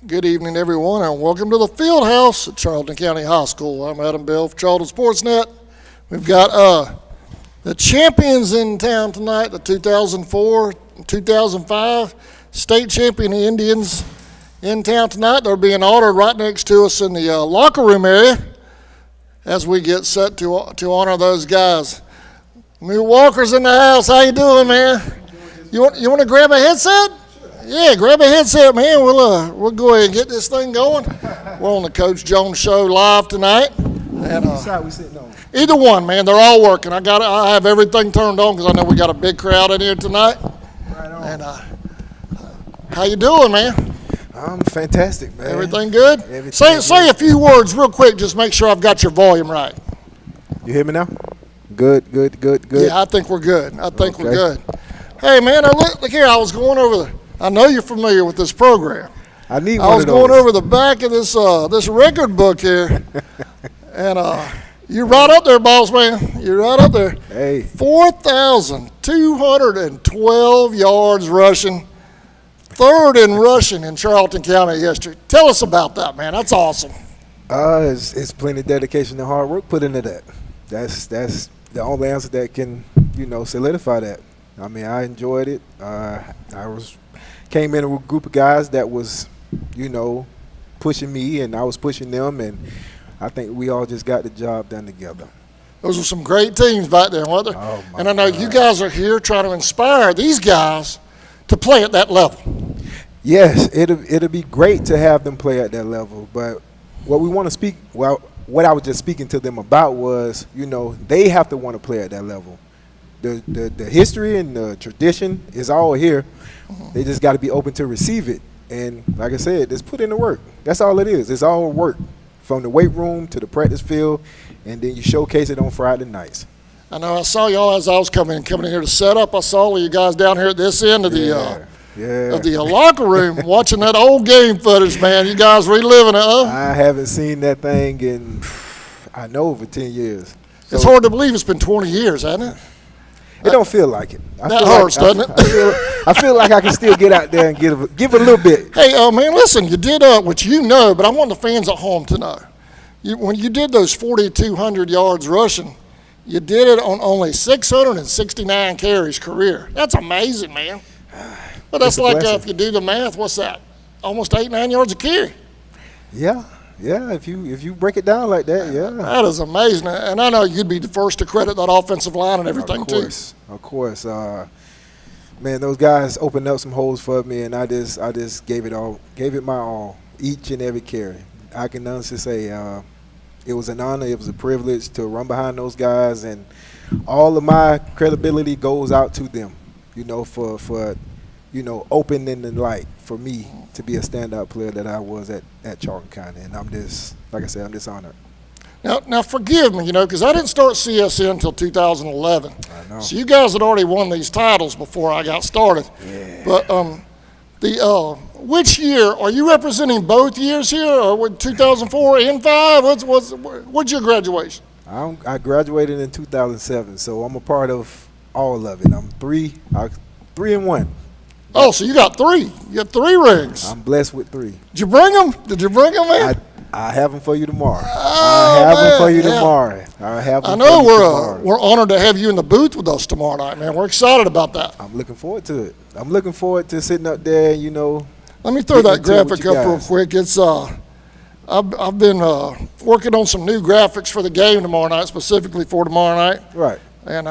Good evening, everyone, and welcome to the Field House at Charlton County High School. I'm Adam Bell for Charlton Sportsnet. We've got the champions in town tonight, the 2004-2005 state champion Indians in town tonight. They're being honored right next to us in the locker room area as we get set to honor those guys. New Walker's in the house. How you doing, man? You want to grab a headset? Yeah, grab a headset, man. We'll go ahead and get this thing going. We're on the Coach Jones Show live tonight. And Which side we sitting on? either one, man. They're all working. I have everything turned on because I know we got a big crowd in here tonight. Right on. And how you doing, man? I'm fantastic, man. Everything good? Everything Say a few words real quick. Just make sure I've got your volume right. You hear me now? Good. Yeah, I think we're good. We're good. Hey, man, look here. I was going over I know you're familiar with this program. I was going over the back of this record book here, and you're right up there, boss man. You're right up there. Hey. 4,212 yards rushing, third in rushing in Charlton County history. Tell us about that, man. That's awesome. It's plenty of dedication and hard work put into that. That's the only answer that can, solidify that. I mean, I enjoyed it. Came in with a group of guys that was, pushing me, and I was pushing them, and I think we all just got the job done together. Those were some great teams back there, weren't there? Oh, and I know you guys are here trying to inspire these guys to play at that level. Yes, it'll be great to have them play at that level, but what we want to speak, what I was just speaking to them about was, they have to want to play at that level. The history and the tradition is all here. They just got to be open to receive it. And like I said, just put in the work. That's all it is. It's all work, from the weight room to the practice field, and then you showcase it on Friday nights. I know I saw y'all as I was coming in here to set up. I saw all you guys down here at this end of the locker room watching that old game footage, man. You guys reliving it, huh? I haven't seen that thing in, over 10 years. It's hard to believe it's been 20 years, hasn't it? It don't feel like it. That hurts, doesn't it? I feel like I can still get out there and give a little bit. Hey, man, listen, you did which but I want the fans at home to know. When you did those 4,200 yards rushing, you did it on only 669 carries career. That's amazing, man. But that's like if you do the math, what's that? Almost 8-9 yards a carry. Yeah. Yeah, if you break it down like that, yeah. That is amazing. And I know you'd be the first to credit that offensive line and everything, too. Of course. Man, those guys opened up some holes for me, and I just gave it my all, each and every carry. I can honestly say it was an honor, it was a privilege to run behind those guys, and all of my credibility goes out to them, for opening the light for me to be a standout player that I was at Charlton County. And I'm just, like I said, I'm just honored. Now forgive me, because I didn't start CSN until 2011. I know. So you guys had already won these titles before I got started. Yeah. But which year, are you representing both years here, or with 2004 and 5? What's your graduation? I graduated in 2007, so I'm a part of all of it. I'm 3 and 1. Oh, so you got 3. You got 3 rings. I'm blessed with 3. Did you bring them? Man? I have them for you tomorrow. Oh, I have them for you yeah. tomorrow. I know we're honored to have you in the booth with us tomorrow night, man. We're excited about that. I'm looking forward to it. I'm looking forward to sitting up there, Let me throw that graphic up real quick. It's I've been working on some new graphics for the game tomorrow night, specifically for tomorrow night. Right. And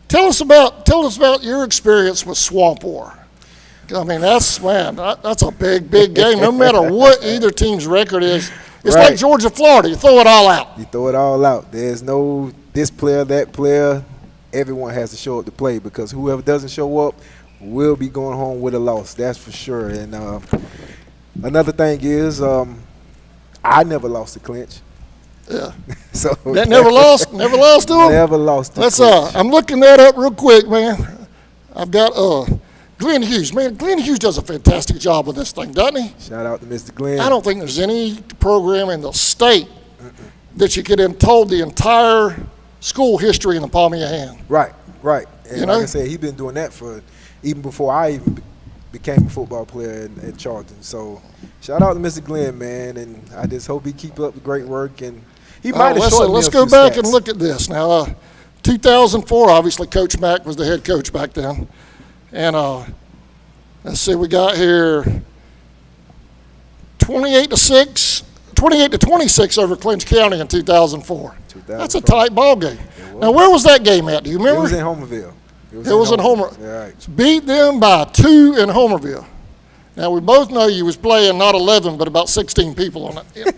tell us about your experience with Swamp War. I mean, that's a big game. No matter what either team's record is, it's like Georgia, Florida. You throw it all out. There's no this player, that player. Everyone has to show up to play, because whoever doesn't show up will be going home with a loss. That's for sure. And another thing is, I never lost a clinch. Yeah. So that never lost to him. Never lost. Let's. I'm looking that up real quick, man. I've got Glenn Hughes. Man, Glenn Hughes does a fantastic job with this thing, doesn't he? Shout out to Mr. Glenn. I don't think there's any program in the state that you could have told the entire school history in the palm of your hand. Right. And like I said, he's been doing that for even before I even became a football player at Charlton. So Shout out to Mr. Glenn, man, and I just hope he keep up the great work. And he might have shortened let's me a go few back stats. and look at this. Now, 2004, obviously, Coach Mack was the head coach back then. And let's see, we got here 28 to 26 over Clinch County in 2004. That's a tight ball game. Now, where was that game at? Do you remember? It was in Homerville. It was in Homer. Yeah, right. Beat them by 2 in Homerville. Now, we both know you was playing not 11, but about 16 people on it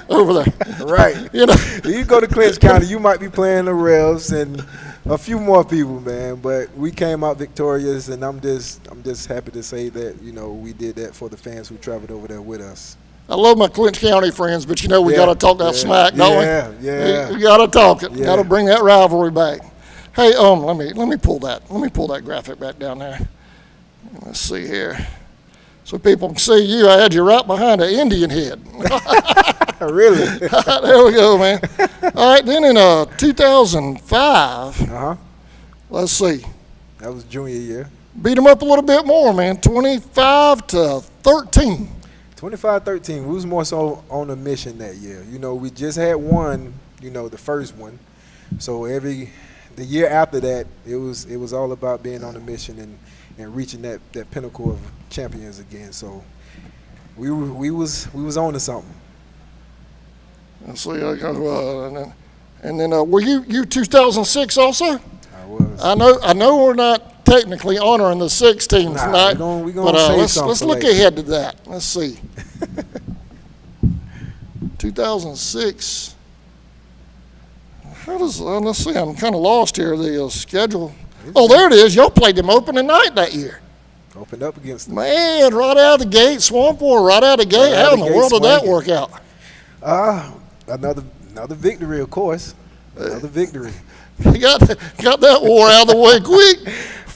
over there. Right. You know, You go to Clinch County, you might be playing the Revs and a few more people, man. But we came out victorious, and I'm just happy to say that, you know, we did that for the fans who traveled over there with us. I love my Clinch County friends, but you know we got to talk that smack, don't we? Yeah. We got to talk it. Yeah. Got to bring that rivalry back. Hey, let me pull that. Let me pull that graphic back down there. Let's see here, so people can see you. I had you right behind an Indian head. Really? There we go, man. All right, then in 2005, let's see, That was junior year. beat them up a little bit more, man. 25-13. 25-13. We was more so on a mission that year. You know, we just had won, you know, the first one. So the year after that, it was all about being on a mission and reaching that pinnacle of champions again. So we was on to something. Let's see, and then were you 2006 also? I was. I know we're not technically honoring the 6 teams tonight, we but save something let's for look later. ahead to that. Let's see. 2006. Let's see, I'm kind of lost here, the schedule. Oh, there it is. Y'all played them opening night that year. Opened up against them. Man, right out of the gate, Swampore, right out of the gate. How in the world did that work out? Another victory, of course. Another victory. You got that war out of the way quick.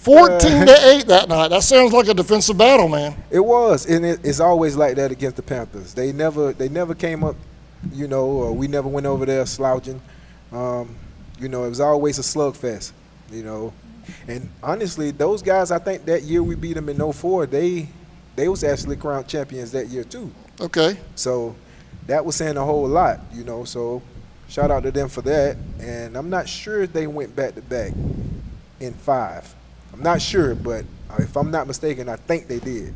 14-8 that night. That sounds like a defensive battle, man. It was, and it's always like that against the Panthers. They never came up, you know, or we never went over there slouching. You know, it was always a slugfest, you know. And honestly, those guys, I think that year we beat them in 04, they was actually crowned champions that year too. Okay. So that was saying a whole lot, you know. So shout out to them for that. And I'm not sure if they went back to back in 5. I'm not sure, but if I'm not mistaken, I think they did.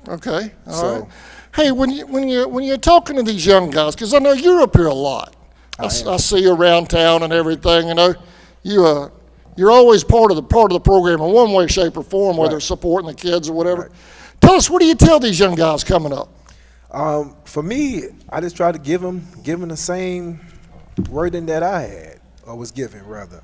Okay. All right. Hey, when you're talking to these young guys, because I know you're up here a lot. I see you around town and everything. You know, you're always part of the program in one way, shape, or form, whether it's supporting the kids or whatever. Right. Tell us, what do you tell these young guys coming up? For me, I just try to give them the same wording that I had, or was given rather.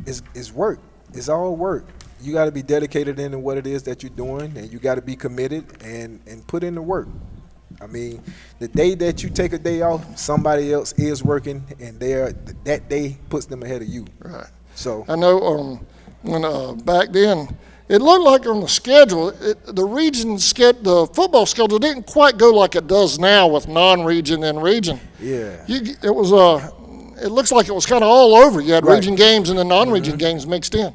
It's work. It's all work. You got to be dedicated into what it is that you're doing, and you got to be committed and put in the work. I mean, the day that you take a day off, somebody else is working, and that day puts them ahead of you. Right. So I know when back then, it looked like on the schedule, the football schedule didn't quite go like it does now with non-region and region. yeah, It looks like it was kind of all over. You had region games and the non-region games mixed in.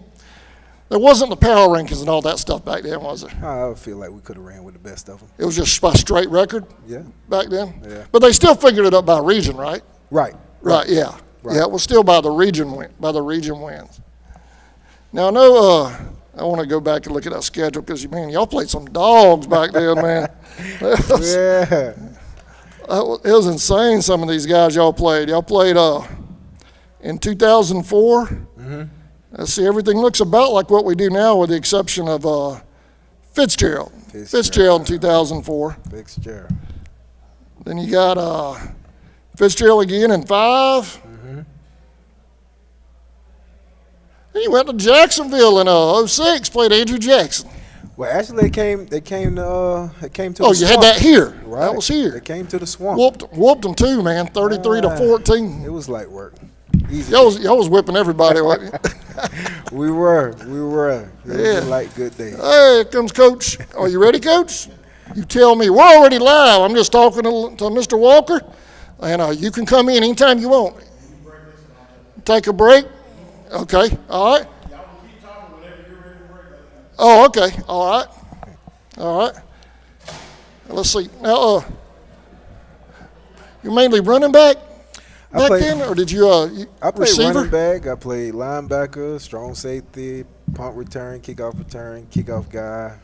There wasn't the power rankings and all that stuff back then, was there? I feel like we could have ran with the best of them. It was just by straight record back then? Yeah. But they still figured it up by region, right? Right. Right, yeah. Right. Yeah, it was still by the region wins. Now, I know I want to go back and look at that schedule because, man, y'all played some dogs back then, man. Yeah. It was insane, some of these guys y'all played. Y'all played in 2004. Let's see, everything looks about like what we do now with the exception of Fitzgerald. Fitzgerald in 2004. Fitzgerald. Then you got Fitzgerald again in 5. Then you went to Jacksonville in 06, played Andrew Jackson. Well, actually, they came to the Oh, you swamp. had that here. Right. That was here. They came to the swamp. Whooped them too, man, 33-14. It was light work. Easy. Y'all was whipping everybody, wasn't you? We were. It was a light good day. Hey, here comes Coach. Are you ready, Coach? You tell me. We're already live. I'm just talking to Mr. Walker, and you can come in anytime you want. Take a break? Okay, all right. Y'all can keep talking whenever you're ready to break. Oh, okay, all right. Let's see. Now, you're mainly running back then, or did you I played receiver? running back. I played linebacker, strong safety, punt return, kickoff guy,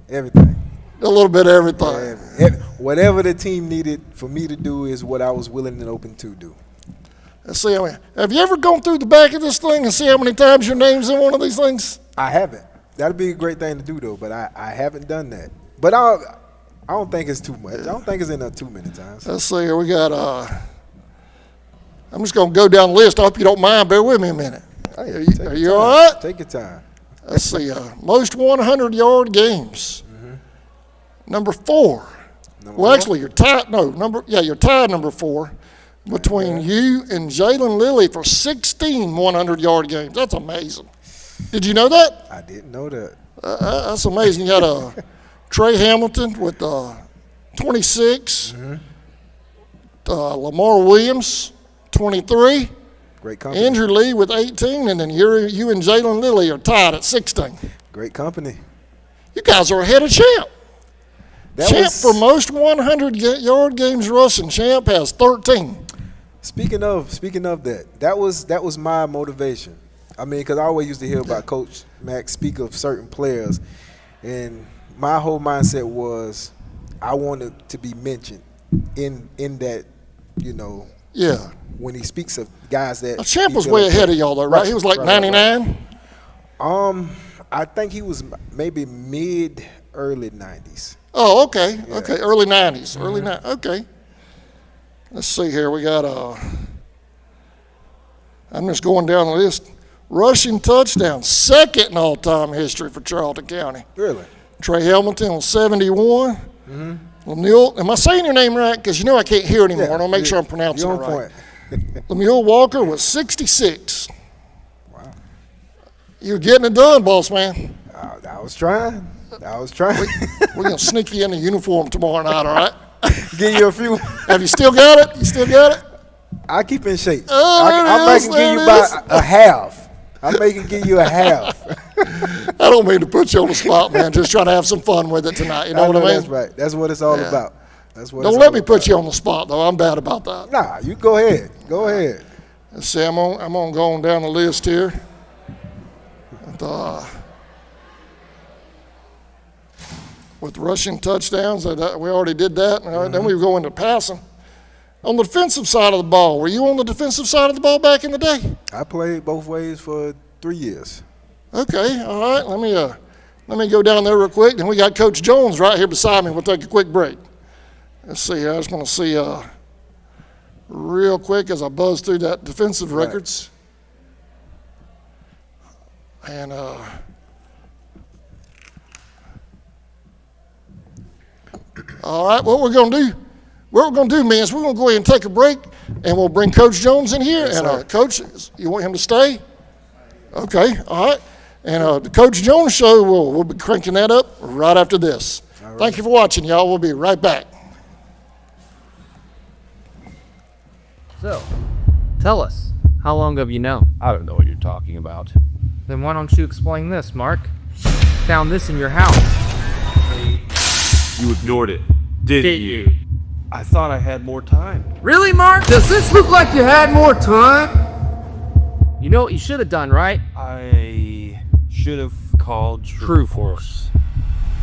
everything. A little bit of everything. Whatever the team needed for me to do is what I was willing and open to do. Let's see. Have you ever gone through the back of this thing and see how many times your name's in one of these things? I haven't. That'd be a great thing to do, though, but I haven't done that. But I don't think it's too much. I don't think it's in there too many times. Let's see here. We got, I'm just going to go down the list. I hope you don't mind. Bear with me a minute. Hey, Are you all right? Take your time. Let's see. Most 100-yard games. Number 4. Actually, you're tied. You're tied number 4 between you and Jalen Lilly for 16 100-yard games. That's amazing. Did you know that? I didn't know that. That's amazing. You had Trey Hamilton with 26, Lamar Williams, 23, Great company. Andrew Lee with 18, and then you and Jalen Lilly are tied at 16. Great company. You guys are ahead of Champ. Champ for most 100-yard games rushing. Champ has 13. Speaking of that was my motivation. I mean, because I always used to hear about Coach Mack speak of certain players, and my whole mindset was I wanted to be mentioned in that, Yeah. when he speaks of guys that. Champ was way ahead of y'all, though, right? He was like 99? I think he was maybe early 90s. Oh, okay. Yeah. Okay, early 90s. Early 90s. Okay. Let's see here. We got I'm just going down the list. Rushing touchdown, second in all-time history for Charlton County. Really? Trey Hamilton was 71. Lemuel, am I saying your name right? Because I can't hear anymore. Yeah, I'll make sure I'm pronouncing it you're on right. point. Lemuel Walker was 66. Wow. You're getting it done, boss man. I was trying. We're going to sneak you in the uniform tomorrow night, all right? Give you a few. Have you still got it? You still got it? I keep in shape. Oh, I might can give you about a half. I may can give you a half. I don't mean to put you on the spot, man. Just trying to have some fun with it tonight. You know what I mean? That's right. That's what it's all about. Don't let me put you on the spot, though. I'm bad about that. Nah, you go ahead. Go ahead. Let's see. I'm on going down the list here. With rushing touchdowns, we already did that. Then we go into passing. On the defensive side of the ball, were you on the defensive side of the ball back in the day? I played both ways for 3 years. Okay, all right. Let me go down there real quick. Then we got Coach Jones right here beside me. We'll take a quick break. Let's see here. I just want to see real quick as I buzz through that defensive records. And all right, what we're going to do, man, is we're going to go ahead and take a break, and we'll bring Coach Jones in here. Yes, and Coach, you want him to stay? Okay, all right. And the Coach Jones show, we'll be cranking that up right after this. Right. Thank you for watching, y'all. We'll be right back. So, tell us, how long have you known? I don't know what you're talking about. Then why don't you explain this, Mark? Found this in your house. You ignored it, didn't you? I thought I had more time. Really, Mark? Does this look like you had more time? You know what you should have done, right? I should have called True Force.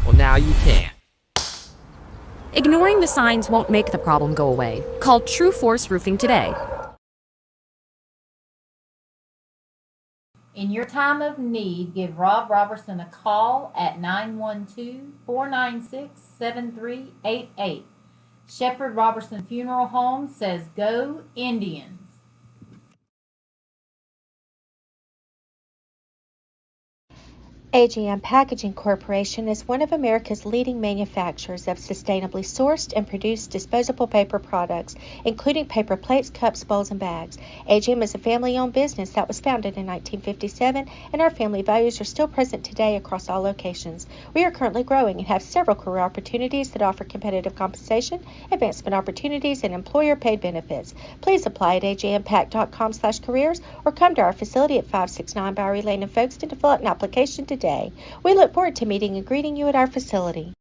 Well, now you can't. Ignoring the signs won't make the problem go away. Call True Force Roofing today. In your time of need, give Rob Robertson a call at 912-496-7388. Shepherd Robertson Funeral Home says go Indians. AGM Packaging Corporation is one of America's leading manufacturers of sustainably sourced and produced disposable paper products, including paper plates, cups, bowls, and bags. AGM is a family-owned business that was founded in 1957, and our family values are still present today across all locations. We are currently growing and have several career opportunities that offer competitive compensation, advancement opportunities, and employer-paid benefits. Please apply at agmpack.com/careers or come to our facility at 569 Bowery Lane in Folkestone to fill out an application today. We look forward to meeting and greeting you at our facility.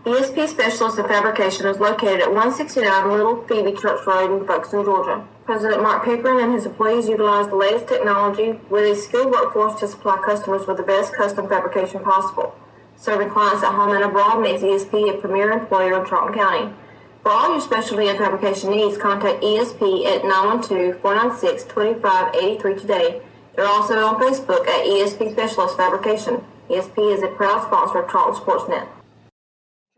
ESP Specialist in Fabrication is located at 169 Little Phoebe Church Road in Folkestone, Georgia. President Mark Pickering and his employees utilize the latest technology with a skilled workforce to supply customers with the best custom fabrication possible. Serving clients at home and abroad makes ESP a premier employer in Charlton County. For all your specialty and fabrication needs, contact ESP at 912-496-2583 today. They're also on Facebook at ESP Specialist Fabrication. ESP is a proud sponsor of Charlton Sportsnet.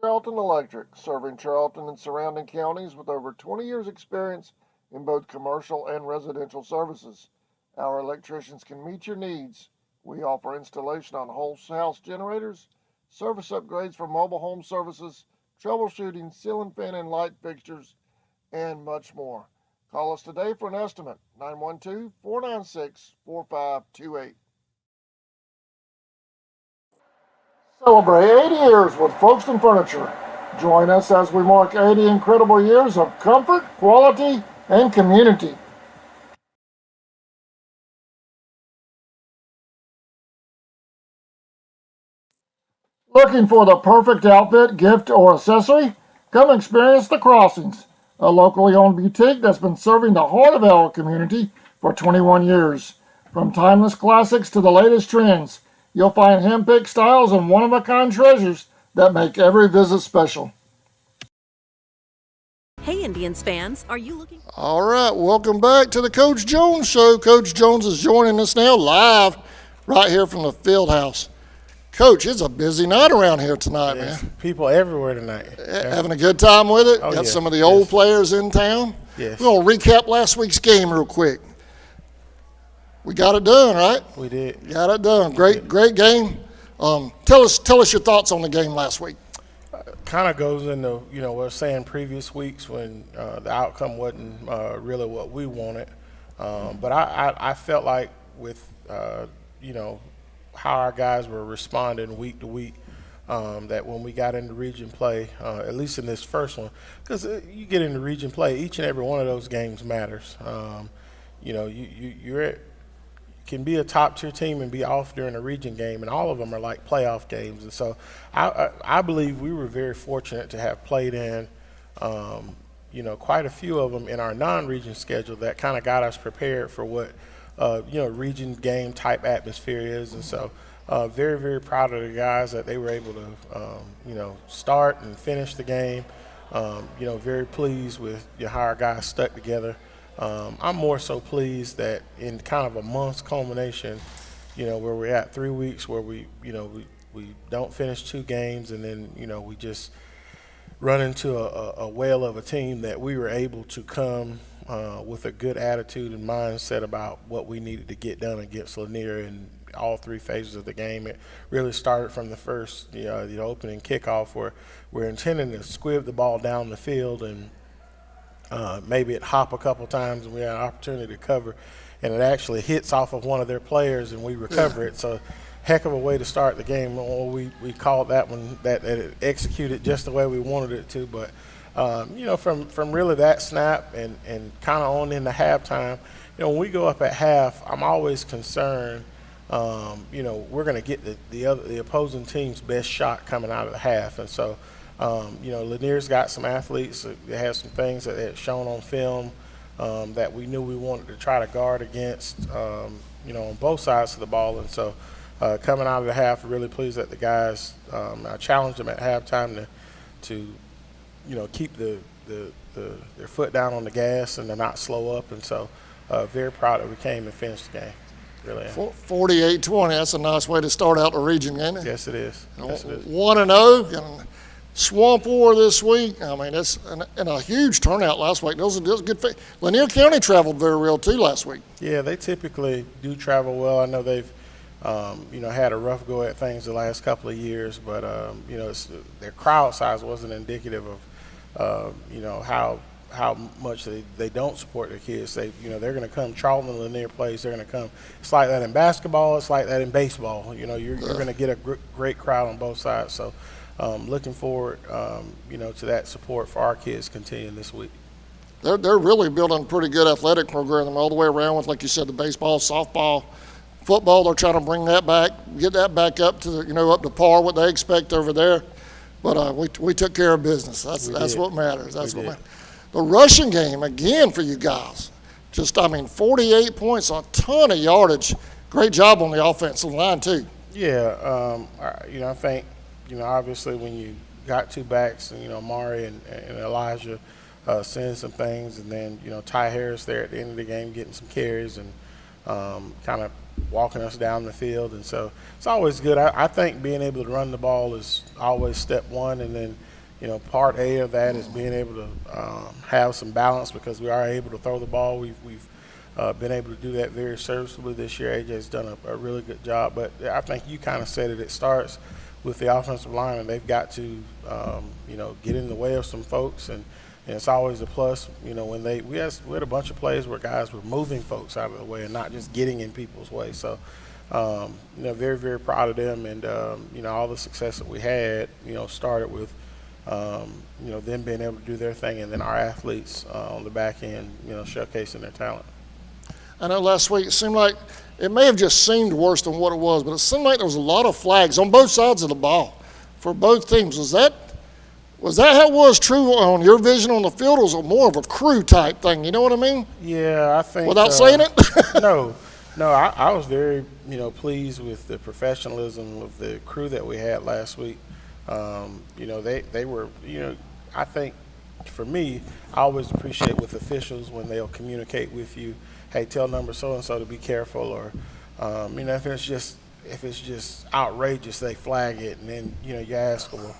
Charlton Electric, serving Charlton and surrounding counties with over 20 years' experience in both commercial and residential services. Our electricians can meet your needs. We offer installation on whole house generators, service upgrades for mobile home services, troubleshooting, ceiling fan and light fixtures, and much more. Call us today for an estimate, 912-496-4528. Celebrate 80 years with Folkestone Furniture. Join us as we mark 80 incredible years of comfort, quality, and community. Looking for the perfect outfit, gift, or accessory? Come experience The Crossings, a locally owned boutique that's been serving the heart of our community for 21 years. From timeless classics to the latest trends, you'll find hand-picked styles and one-of-a-kind treasures that make every visit special. Hey Indians fans, are you looking? All right, welcome back to the Coach Jones Show. Coach Jones is joining us now live right here from the field house. Coach, it's a busy night around here tonight, man. People everywhere tonight. Having a good time with it? Oh, Got yeah. some of the old players in town. Yes. We're going to recap last week's game real quick. We got it done, right? We did. Got it done. Great game. Tell us your thoughts on the game last week. Kind of goes into, what I was saying previous weeks when the outcome wasn't really what we wanted. But I felt like with, how our guys were responding week to week, that when we got into region play, at least in this first one, because you get into region play, each and every one of those games matters. You're can be a top-tier team and be off during a region game, and all of them are like playoff games. And so I believe we were very fortunate to have played in, quite a few of them in our non-region schedule that kind of got us prepared for what, region game type atmosphere is. And so very, very proud of the guys that they were able to, start and finish the game. Very pleased with how our guys stuck together. I'm more so pleased that in kind of a month's culmination, where we're at 3 weeks where we don't finish 2 games and then, we just run into a whale of a team that we were able to come with a good attitude and mindset about what we needed to get done against Lanier in all 3 phases of the game. It really started from the first, the opening kickoff where we're intending to squib the ball down the field and maybe it hop a couple times and we had an opportunity to cover, and it actually hits off of one of their players and we recover it. So heck of a way to start the game. We called that one that it executed just the way we wanted it to. But from really that snap and kind of on into halftime, when we go up at half, I'm always concerned. We're going to get the opposing team's best shot coming out of the half, and so. Lanier's got some athletes that have some things that they had shown on film that we knew we wanted to try to guard against, on both sides of the ball. And so coming out of the half, really pleased that the guys, I challenged them at halftime to keep their foot down on the gas and to not slow up. And so very proud that we came and finished the game. Really am. 48-20, that's a nice way to start out the region, ain't it? Yes, it is. Yes, it is. 1-0. Swamp War this week. I mean, it's and a huge turnout last week. Those are good. Lanier County traveled very well too last week. Yeah, they typically do travel well. I know they've, had a rough go at things the last couple of years, but their crowd size wasn't indicative of, how much they don't support their kids. They're going to come. Charlton and Lanier plays. They're going to come. It's like that in basketball. It's like that in baseball. You're going to get a great crowd on both sides. So. Looking forward, to that support for our kids continuing this week. They're really building a pretty good athletic program all the way around with, like you said, the baseball, softball, football. They're trying to bring that back, get that back up to up to par what they expect over there. But we took care of business. That's did. what matters. That's We what did. matters. The rushing game, again, for you guys. Just, 48 points, a ton of yardage. Great job on the offensive line, too. Yeah, I think, obviously when you got two backs, and, Amari and Elijah seeing some things, and then, Ty Harris there at the end of the game getting some carries and kind of walking us down the field. And so it's always good. I think being able to run the ball is always step one, and then, part A of that is being able to have some balance because we are able to throw the ball. We've been able to do that very serviceably this year. AJ's done a really good job. But I think you kind of said it. It starts with the offensive line, and they've got to, get in the way of some folks. And it's always a plus, when we had a bunch of plays where guys were moving folks out of the way and not just getting in people's way. So, very, very proud of them. And, all the success that we had, started with, them being able to do their thing, and then our athletes on the back end, showcasing their talent. I know last week it seemed like it may have just seemed worse than what it was, but it seemed like there was a lot of flags on both sides of the ball for both teams. Was that how it was true on your vision on the field, or was it more of a crew type thing? You know what I mean? Yeah, I think. Without saying it? No, I was very, pleased with the professionalism of the crew that we had last week. They were, I think for me, I always appreciate with officials when they'll communicate with you, hey, tell number so-and-so to be careful, or, if it's just outrageous, they flag it, and then, you ask, well,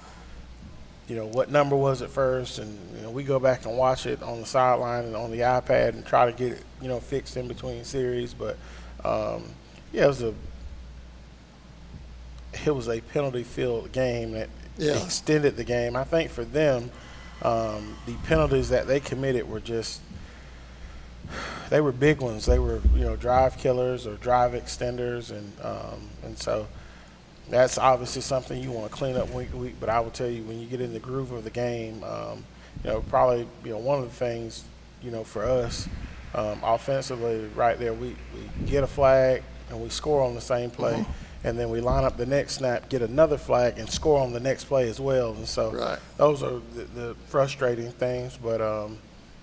what number was it first? And, we go back and watch it on the sideline and on the iPad and try to get it, fixed in between series. But, it was a penalty-filled game that extended the game. I think for them, the penalties that they committed were they were big ones. They were, drive killers or drive extenders, and so that's obviously something you want to clean up week to week. But I will tell you, when you get in the groove of the game, probably, one of the things, for us, offensively right there, we get a flag and we score on the same play. And then we line up the next snap, get another flag, and score on the next play as well. And so those are the frustrating things. But,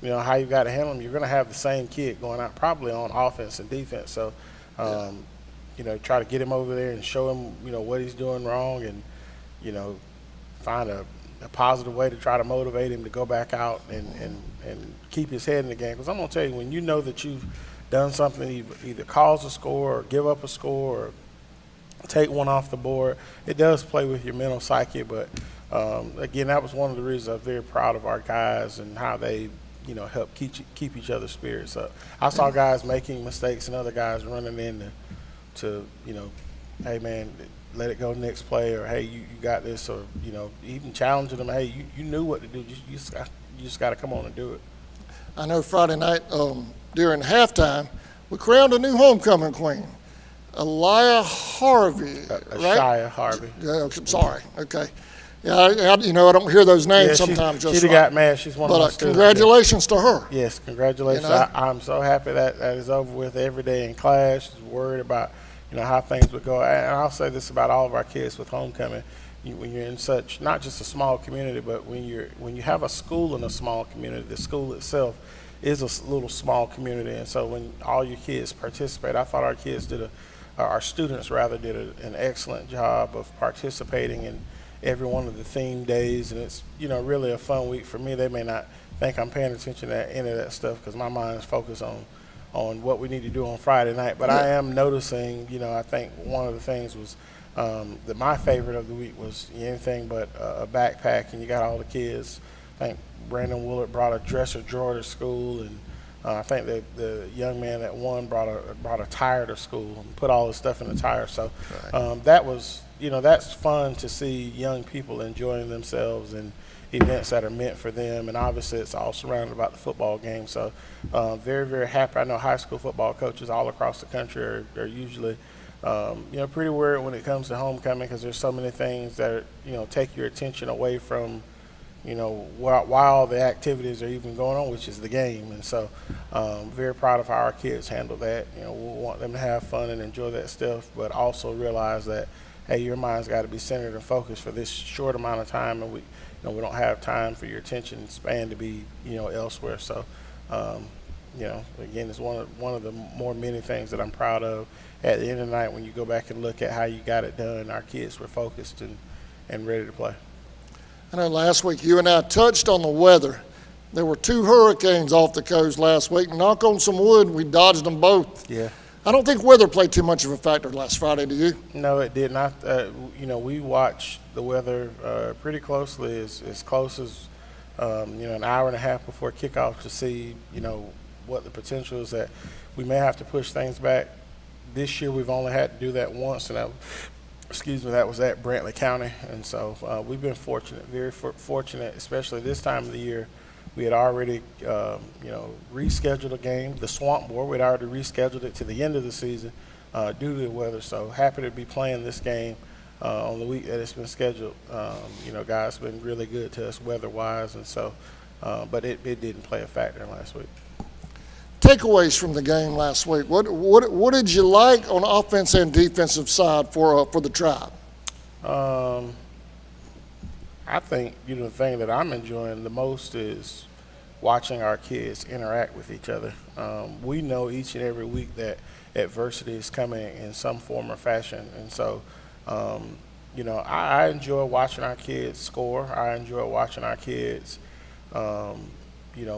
how you got to handle them, you're going to have the same kid going out probably on offense and defense. So, try to get him over there and show him, what he's doing wrong, and, find a positive way to try to motivate him to go back out and keep his head in the game. Because I'm going to tell you, when you know that you've done something, either cause a score or give up a score or take one off the board, it does play with your mental psyche. But again, that was one of the reasons I'm very proud of our guys and how they help keep each other's spirits up. I saw guys making mistakes and other guys running in to hey man, let it go next play, or hey, you got this, or even challenging them, hey, you knew what to do, you just got to come on and do it. I know Friday night during halftime we crowned a new homecoming queen. Elia Harvey, right? Shia Harvey. Yeah, I'm sorry. Okay. Yeah, I don't hear those names sometimes. She'd have got mad. She's one of my students. Congratulations to her. Yes, congratulations. I'm so happy that is over with every day in class. She's worried about, how things would go. And I'll say this about all of our kids with homecoming. When you're in such, not just a small community, but when you have a school in a small community, the school itself is a little small community. And so when all your kids participate, I thought our students did an excellent job of participating in every one of the theme days, and it's really a fun week for me. They may not think I'm paying attention to any of that stuff because my mind is focused on what we need to do on Friday night. But I am noticing, I think one of the things was that my favorite of the week was anything but a backpack, and you got all the kids. I think Brandon Willard brought a dresser drawer to school, and I think that the young man that won brought a tire to school and put all his stuff in the tire. So that was, that's fun to see young people enjoying themselves and events that are meant for them. And obviously it's all surrounded about the football game. So very, very happy. I know high school football coaches all across the country are usually, pretty worried when it comes to homecoming because there's so many things that, take your attention away from, while the activities are even going on, which is the game. And so very proud of how our kids handle that. We want them to have fun and enjoy that stuff, but also realize that, hey, your mind's got to be centered and focused for this short amount of time, and we don't have time for your attention span to be, elsewhere. So, again, it's one of the more many things that I'm proud of. At the end of the night, when you go back and look at how you got it done, our kids were focused and ready to play. I know last week you and I touched on the weather. There were 2 hurricanes off the coast last week. Knock on some wood, we dodged them both. Yeah. I don't think weather played too much of a factor last Friday, do you? No, it did not. We watched the weather pretty closely, as close as, an hour and a half before kickoff to see, what the potential is that we may have to push things back. This year we've only had to do that once, and that was at Brantley County. And so we've been fortunate, very fortunate, especially this time of the year. We had already, rescheduled a game, the Swamp Bowl. We'd already rescheduled it to the end of the season due to the weather. So happy to be playing this game on the week that it's been scheduled. Guys been really good to us weather-wise, and so, but it didn't play a factor last week. Takeaways from the game last week. What did you like on the offense and defensive side for the Tribe? I think the thing that I'm enjoying the most is watching our kids interact with each other. We know each and every week that adversity is coming in some form or fashion, and so I enjoy watching our kids score. I enjoy watching our kids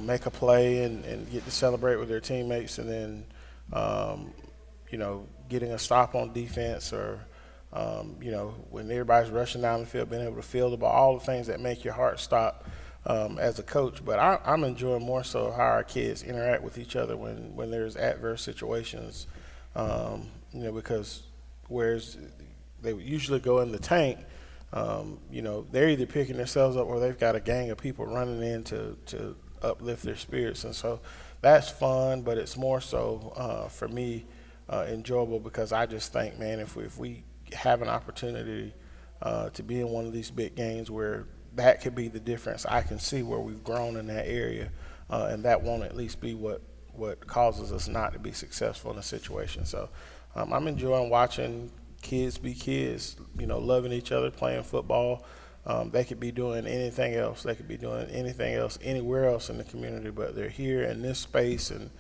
make a play and get to celebrate with their teammates, and then getting a stop on defense, or when everybody's rushing down the field, being able to field the ball, all the things that make your heart stop as a coach. But I'm enjoying more so how our kids interact with each other when there's adverse situations, because whereas they usually go in the tank, they're either picking themselves up or they've got a gang of people running in to uplift their spirits. And so that's fun, but it's more so for me enjoyable, because I just think, man, if we have an opportunity to be in one of these big games where that could be the difference, I can see where we've grown in that area, and that won't at least be what causes us not to be successful in a situation. So I'm enjoying watching kids be kids, loving each other, playing football. They could be doing anything else. They could be doing anything else anywhere else in the community, but they're here in this space, and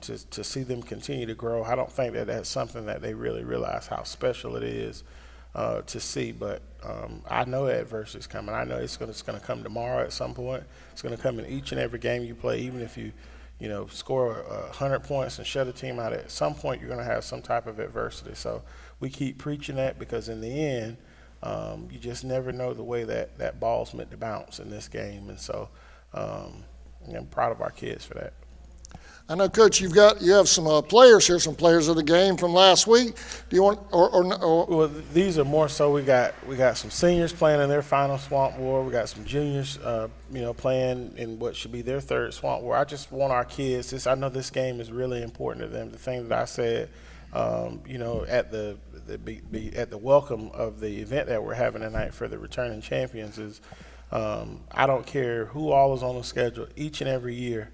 to see them continue to grow, I don't think that that's something that they really realize how special it is to see. But I know adversity is coming. I know it's going to come tomorrow at some point. It's going to come in each and every game you play, even if you score 100 points and shut a team out. At some point, you're going to have some type of adversity. So we keep preaching that, because in the end, you just never know the way that ball's meant to bounce in this game. And so I'm proud of our kids for that. I know, Coach, you have some players here, some players of the game from last week. Do you want or Well, these are more so. We got some seniors playing in their final Swamp War. We got some juniors, playing in what should be their third Swamp War. I just want our kids. I know this game is really important to them. The thing that I said, at the welcome of the event that we're having tonight for the returning champions is, I don't care who all is on the schedule. Each and every year,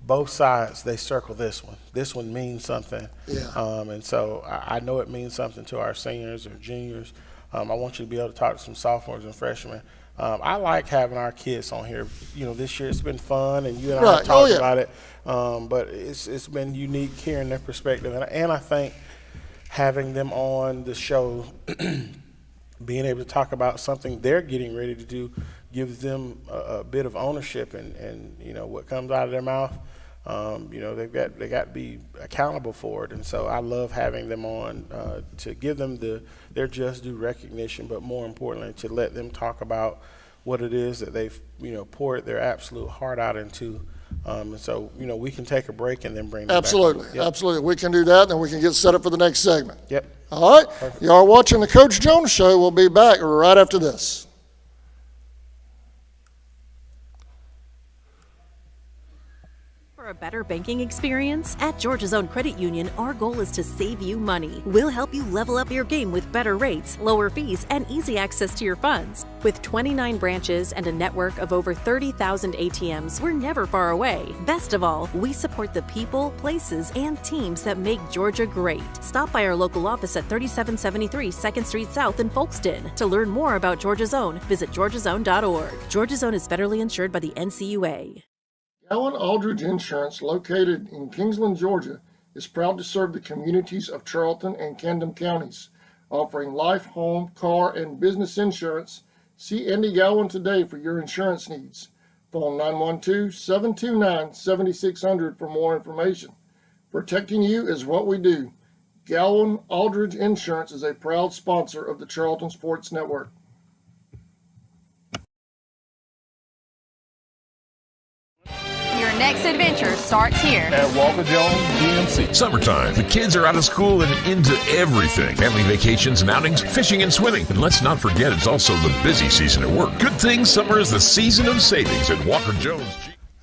both sides, they circle this one. This one means something. Yeah. And so I know it means something to our seniors or juniors. I want you to be able to talk to some sophomores and freshmen. I like having our kids on here. This year it's been fun, and you and I have talked about it. But it's been unique hearing their perspective. And I think having them on the show, being able to talk about something they're getting ready to do, gives them a bit of ownership, and what comes out of their mouth, they got to be accountable for it. And so I love having them on to give them their just due recognition, but more importantly, to let them talk about what it is that they've poured their absolute heart out into. And so we can take a break and then bring them Absolutely. back. Yep. Absolutely. We can do that, and then we can get set up for the next segment. Yep. All right. Perfect. You are watching the Coach Jones Show. We'll be back right after this. For a better banking experience? At Georgia's Own Credit Union, our goal is to save you money. We'll help you level up your game with better rates, lower fees, and easy access to your funds. With 29 branches and a network of over 30,000 ATMs, we're never far away. Best of all, we support the people, places, and teams that make Georgia great. Stop by our local office at 3773 2nd Street South in Folkston. To learn more about Georgia Zone, visit georgiazone.org. Georgia Zone is federally insured by the NCUA. Gowan Aldridge Insurance, located in Kingsland, Georgia, is proud to serve the communities of Charlton and Camden counties, offering life, home, car, and business insurance. See Andy Gowan today for your insurance needs. Phone 912-729-7600 for more information. Protecting you is what we do. Gowan Aldridge Insurance is a proud sponsor of the Charlton Sports Network. Your next adventure starts here. At Walker Jones DMC. Summertime. The kids are out of school and into everything. Family vacations and outings, fishing and swimming. And let's not forget, it's also the busy season at work. Good thing summer is the season of savings at Walker Jones.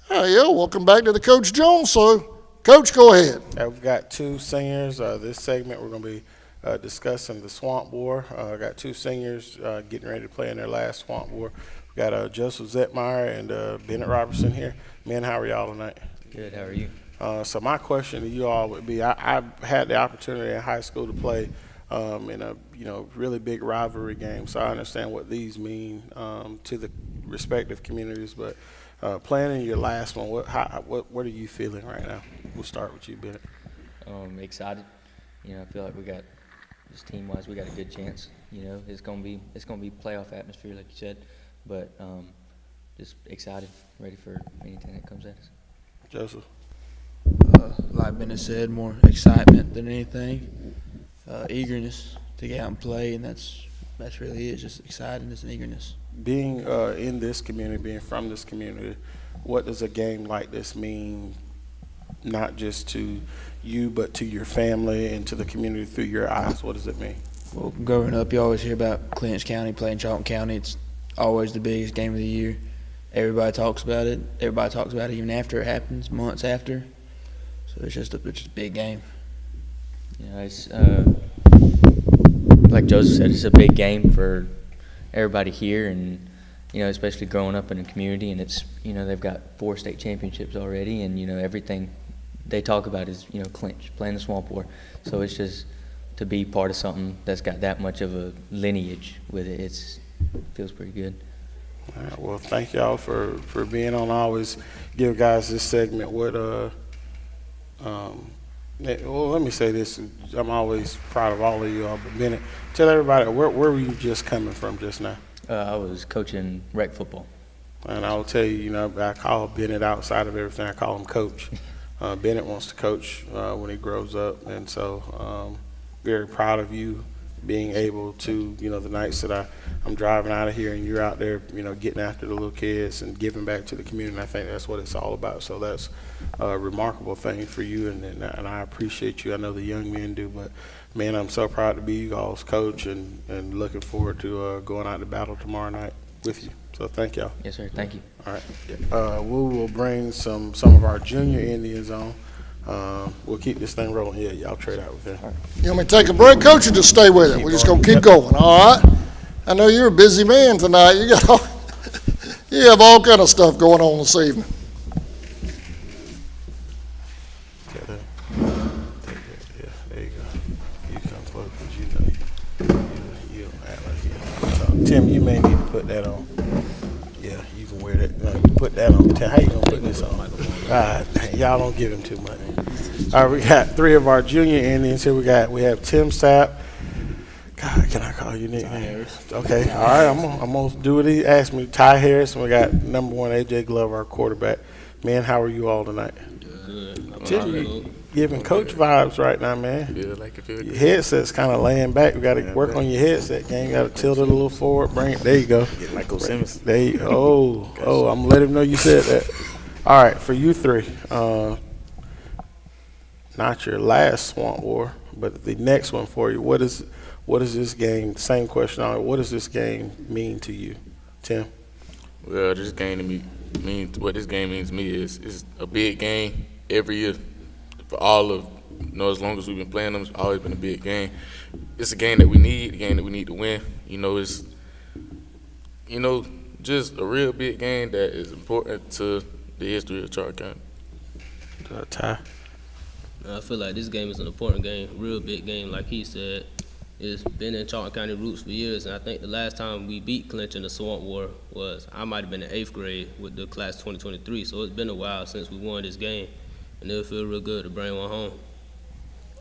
Hi, welcome back to the Coach Jones Show. Coach, go ahead. We've got two seniors. This segment we're going to be discussing the Swamp War. Got two seniors getting ready to play in their last Swamp War. We got Joseph Zetmeyer and Bennett Robertson here. Men, how are y'all tonight? Good. How are you? So my question to you all would be: I had the opportunity in high school to play in a really big rivalry game, so I understand what these mean to the respective communities. But playing in your last one, what are you feeling right now? We'll start with you, Bennett. Excited. I feel like we got just team-wise, we got a good chance. It's gonna be playoff atmosphere, like you said, but just excited, ready for anything that comes at us. Joseph. Like Bennett said, more excitement than anything. Eagerness to get out and play, and that's really it. Just excitedness and eagerness. Being in this community, being from this community, what does a game like this mean, not just to you, but to your family and to the community through your eyes? What does it mean? Well, growing up, you always hear about Clinch County playing Charlton County. It's always the biggest game of the year. Everybody talks about it. Everybody talks about it even after it happens, months after. So it's just a big game. It's like Joseph said, it's a big game for everybody here, and especially growing up in a community. And it's they've got 4 state championships already, and everything they talk about is Clinch, playing the Swamp War. So it's just to be part of something that's got that much of a lineage with it. It feels pretty good. All right, well, thank y'all for being on. I always give guys this segment. Well, let me say this. I'm always proud of all of you all. But Bennett, tell everybody, where were you just coming from just now? I was coaching rec football. And I will tell you, I call Bennett outside of everything. I call him Coach. Bennett wants to coach when he grows up. And so very proud of you being able to, the nights that I'm driving out of here and you're out there, getting after the little kids and giving back to the community. And I think that's what it's all about. So that's a remarkable thing for you, and I appreciate you. I know the young men do, but, man, I'm so proud to be you all's coach and looking forward to going out to battle tomorrow night with you. So thank y'all. Yes, sir. Thank you. All right. We will bring some of our junior Indians on. We'll keep this thing rolling. Yeah, y'all trade out with them. Right. You want me to take a break, Coach, or just stay with it? We're just going to keep going, all right? I know you're a busy man tonight. You have all kind of stuff going on this evening. Yeah, there you go. You come close because you don't act like you don't talk. Tim, you may need to put that on. Yeah, you can wear that. No, you put that on. Tim, how you going to put this on? Y'all don't give him too much. All right, we got 3 of our junior Indians here. We have Tim Sapp. God, can I call you nickname? Okay, all right. I'm gonna do what he asked me. Ty Harris, and we got number 1 AJ Glover, our quarterback. Man, how are you all tonight? Good. Tim, you giving coach vibes right now, man. Good, like it feel your headset's kind of laying back. We got to work on your headset game. You got to tilt it a little forward. Bring it. There you go. Get Michael Simmons. There you go. Oh, I'm gonna let him know you said that. All right, for you 3, not your last Swamp War, but the next one for you. What is this game? Same question. What does this game mean to you, Tim? Well, this game to me means what this game means to me is a big game every year for all of as long as we've been playing them. It's always been a big game. It's a game that we need, a game that we need to win. It's you know, just a real big game that is important to the history of Charlton County. Ty? I feel like this game is an important game, real big game, like he said. It's been in Charlton County roots for years, and I think the last time we beat Clinch in the Swamp War was, I might have been in 8th grade with the class 2023, so it's been a while since we won this game, and it'll feel real good to bring one home.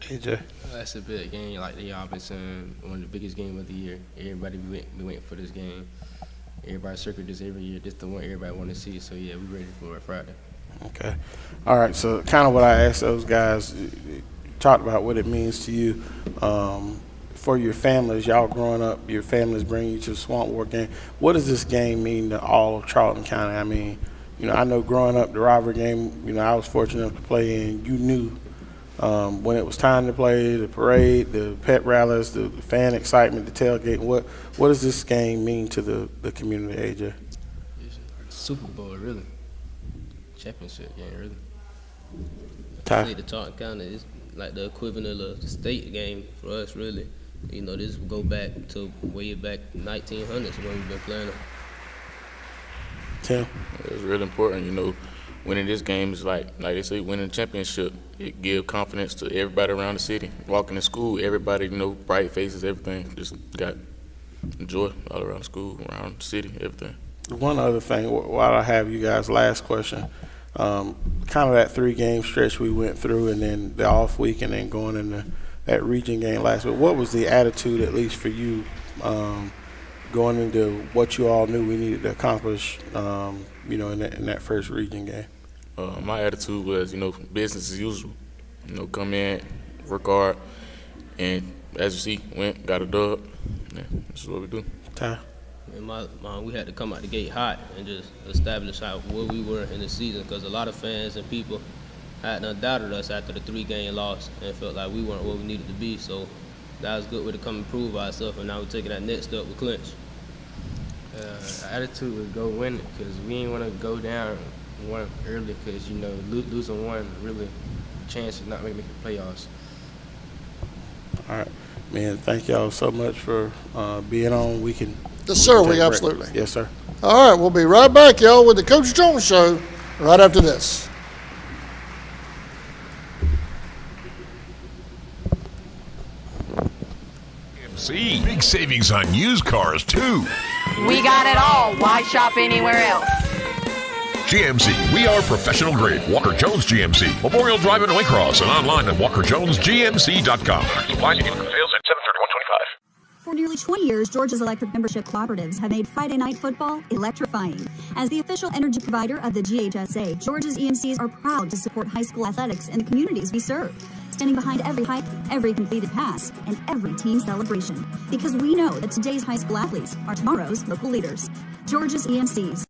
AJ? That's a big game, like y'all been saying, one of the biggest games of the year. Everybody be waiting for this game. Everybody circle this every year. This the one everybody want to see, so yeah, we ready for it Friday. Okay. All right, so kind of what I asked those guys, you talked about what it means to you for your families. Y'all growing up, your families bring you to the Swamp War game. What does this game mean to all of Charlton County? I mean, you know, I know growing up, the rivalry game, you know, I was fortunate enough to play in. You knew when it was time to play, the parade, the pep rallies, the fan excitement, the tailgate. What does this game mean to the community, AJ? It's Super Bowl, really. Championship game, really. Ty? I think the Charlton County is like the equivalent of the state game for us, really. You know, this will go back to way back 1900s when we've been playing them. Tim? It's really important, you know. Winning this game is like they say, winning a championship. It gives confidence to everybody around the city. Walking to school, everybody, you know, bright faces, everything. Just got joy all around the school, around the city, everything. One other thing, while I have you guys, last question. Kind of that 3-game stretch we went through, and then the off week, and then going into that region game last week. What was the attitude, at least for you, going into what you all knew we needed to accomplish, you know, in that first region game? My attitude was, you know, business as usual. You know, come in, work hard, and as you see, went, got a dub. Yeah, this is what we do. Ty? And we had to come out the gate hot and just establish where we were in the season, because a lot of fans and people hadn't doubted us after the 3-game loss and felt like we weren't where we needed to be. So that was a good way to come and prove ourselves, and now we're taking that next step with Clinch. Our attitude was go win it, because we ain't want to go down one early, because, you know, losing one really chance of not making the playoffs. All right. Man, thank y'all so much for being on. We can. Yes, sir. We We absolutely. Yes, sir. All right, we'll be right back, y'all, with the Coach Jones Show right after this. See, big savings on used cars, too. We got it all. Why shop anywhere else? GMC, we are professional grade. Walker Jones GMC, Memorial Drive in Waycross, and online at walkerjonesgmc.com. Supplies and fails at 7/31/25. For nearly 20 years, Georgia's electric membership cooperatives have made Friday night football electrifying. As the official energy provider of the GHSA, Georgia's EMCs are proud to support high school athletics in the communities we serve, standing behind every hike, every completed pass, and every team celebration. Because we know that today's high school athletes are tomorrow's local leaders. Georgia's EMCs.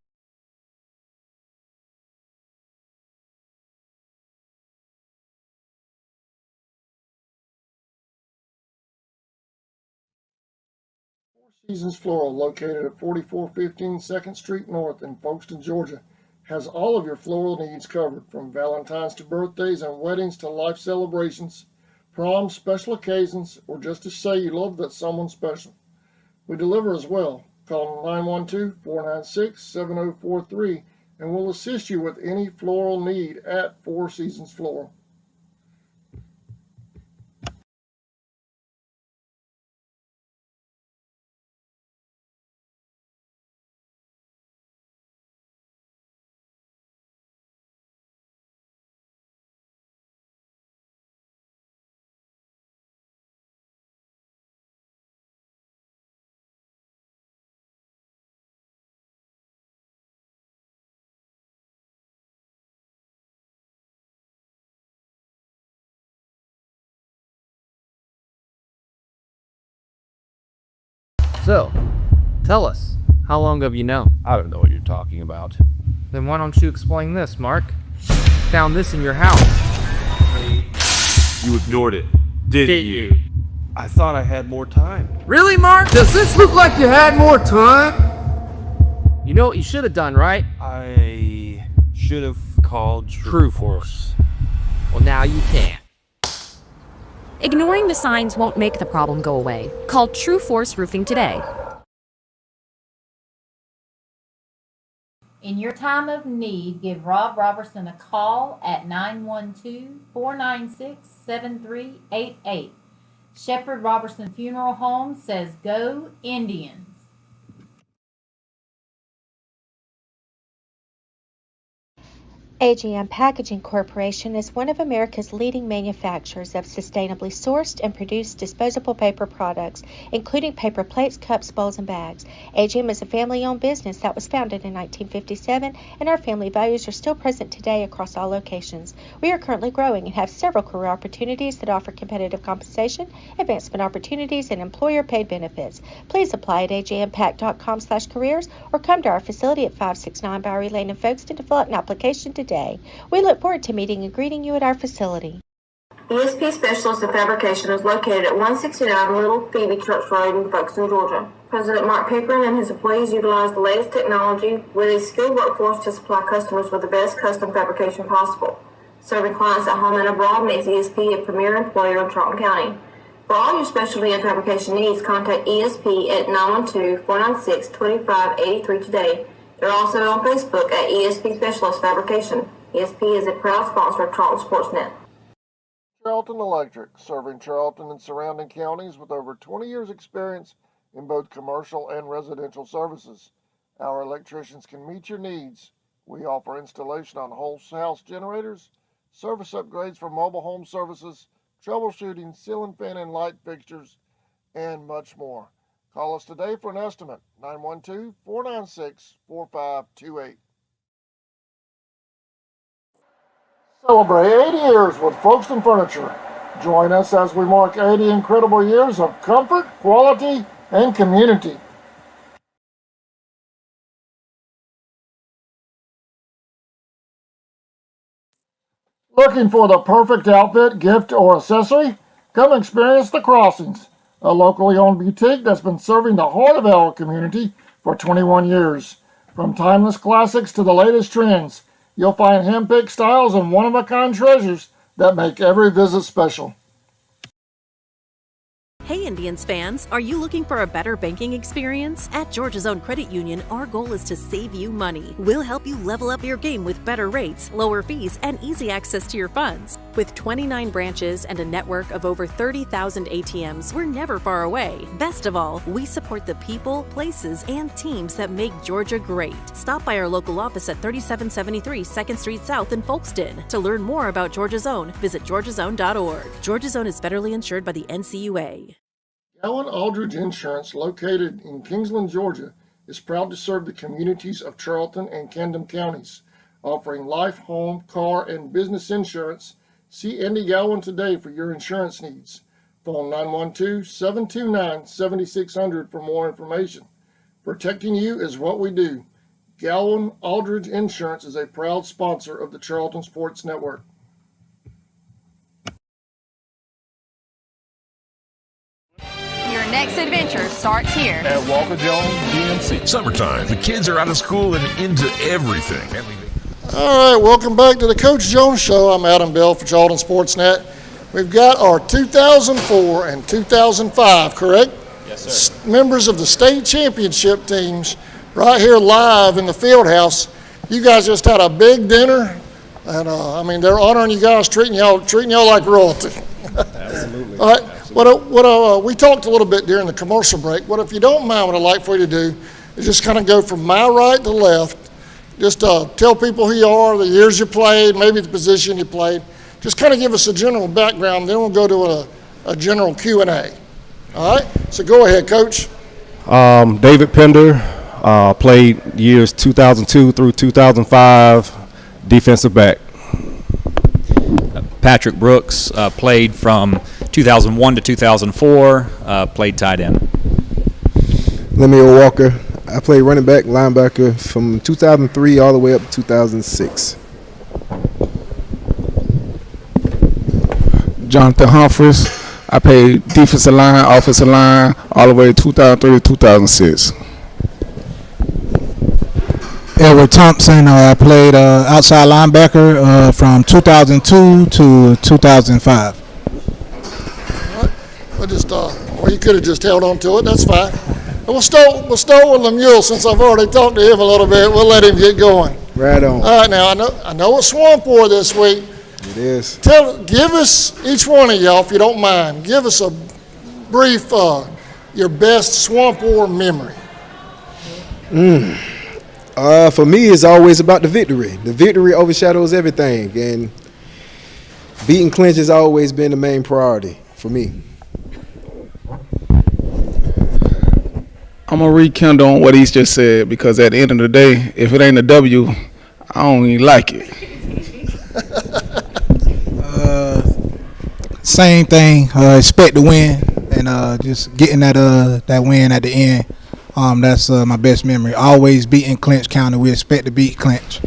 Seasons Floral, located at 4415 2nd Street North in Folkestone, Georgia, has all of your floral needs covered, from Valentine's to birthdays and weddings to life celebrations, proms, special occasions, or just to say you love that someone special. We deliver as well. Call 912-496-7043 and we'll assist you with any floral need at Four Seasons Floral. So, tell us, how long have you known? I don't know what you're talking about. Then why don't you explain this, Mark? Found this in your house. You ignored it, didn't you? I thought I had more time. Really, Mark? Does this look like you had more time? You know what you should have done, right? I should have called True Force. Well, now you can. Ignoring the signs won't make the problem go away. Call True Force Roofing today. In your time of need, give Rob Robertson a call at 912-496-7388. Shepherd Robertson Funeral Home says go Indians. AGM Packaging Corporation is one of America's leading manufacturers of sustainably sourced and produced disposable paper products, including paper plates, cups, bowls, and bags. AGM is a family-owned business that was founded in 1957, and our family values are still present today across all locations. We are currently growing and have several career opportunities that offer competitive compensation, advancement opportunities, and employer-paid benefits. Please apply at agmpack.com/careers or come to our facility at 569 Bowery Lane in Folkestone to fill out an application today. We look forward to meeting and greeting you at our facility. ESP Specialist in Fabrication is located at 169 Little Phoebe Church Road in Folkestone, Georgia. President Mark Pickering and his employees utilize the latest technology with a skilled workforce to supply customers with the best custom fabrication possible. Serving clients at home and abroad makes ESP a premier employer in Charlton County. For all your specialty and fabrication needs, contact ESP at 912-496-2583 today. They're also on Facebook at ESP Specialist Fabrication. ESP is a proud sponsor of Charlton Sportsnet. Charlton Electric, serving Charlton and surrounding counties with over 20 years' experience in both commercial and residential services. Our electricians can meet your needs. We offer installation on whole house generators, service upgrades for mobile home services, troubleshooting, ceiling fan and light fixtures, and much more. Call us today for an estimate, 912-496-4528. Celebrate 80 years with Folkestone Furniture. Join us as we mark 80 incredible years of comfort, quality, and community. Looking for the perfect outfit, gift, or accessory? Come experience The Crossings, a locally owned boutique that's been serving the heart of our community for 21 years. From timeless classics to the latest trends, you'll find hand-picked styles and one-of-a-kind treasures that make every visit special. Hey Indians fans, are you looking for a better banking experience? At Georgia's Own Credit Union, our goal is to save you money. We'll help you level up your game with better rates, lower fees, and easy access to your funds. With 29 branches and a network of over 30,000 ATMs, we're never far away. Best of all, we support the people, places, and teams that make Georgia great. Stop by our local office at 3773 2nd Street South in Folkestone. To learn more about Georgia's Own, visit georgiasown.org. Georgia's Own is federally insured by the NCUA. Gowan Aldridge Insurance, located in Kingsland, Georgia, is proud to serve the communities of Charlton and Camden counties, offering life, home, car, and business insurance. See Andy Gowan today for your insurance needs. Phone 912-729-7600 for more information. Protecting you is what we do. Gowan Aldridge Insurance is a proud sponsor of the Charlton Sports Network. Your next adventure starts here at Walker Jones DMC. Summertime. The kids are out of school and into everything. All right, welcome back to the Coach Jones Show. I'm Adam Bell for Charlton Sportsnet. We've got our 2004 and 2005, correct? Yes, sir. Members of the state championship teams right here live in the field house. You guys just had a big dinner, and I mean, they're honoring you guys, treating y'all like royalty. Absolutely. All right. We talked a little bit during the commercial break. What if you don't mind, what I'd like for you to do is just kind of go from my right to left. Just tell people who you are, the years you played, maybe the position you played. Just kind of give us a general background, then we'll go to a general Q&A. All right? So go ahead, Coach. David Pender, played years 2002 through 2005, defensive back. Patrick Brooks, played from 2001 to 2004, played tight end. Lemuel Walker, I played running back, linebacker from 2003 all the way up to 2006. Jonathan Humphries, I played defensive line, offensive line, all the way 2003 to 2006. Edward Thompson, I played outside linebacker from 2002 to 2005. Well, you could have just held on to it. That's fine. We'll start with Lemuel since I've already talked to him a little bit. We'll let him get going. Right on. All right, now I know it's Swamp War this week. It is. Give us, each one of y'all, if you don't mind, give us a brief, your best Swamp War memory. For me, it's always about the victory. The victory overshadows everything, and beating Clinch has always been the main priority for me. I'm going to rekindle on what he's just said, because at the end of the day, if it ain't a W, I don't even like it. Same thing. Expect to win, and just getting that win at the end. That's my best memory. Always beating Clinch County. We expect to beat Clinch.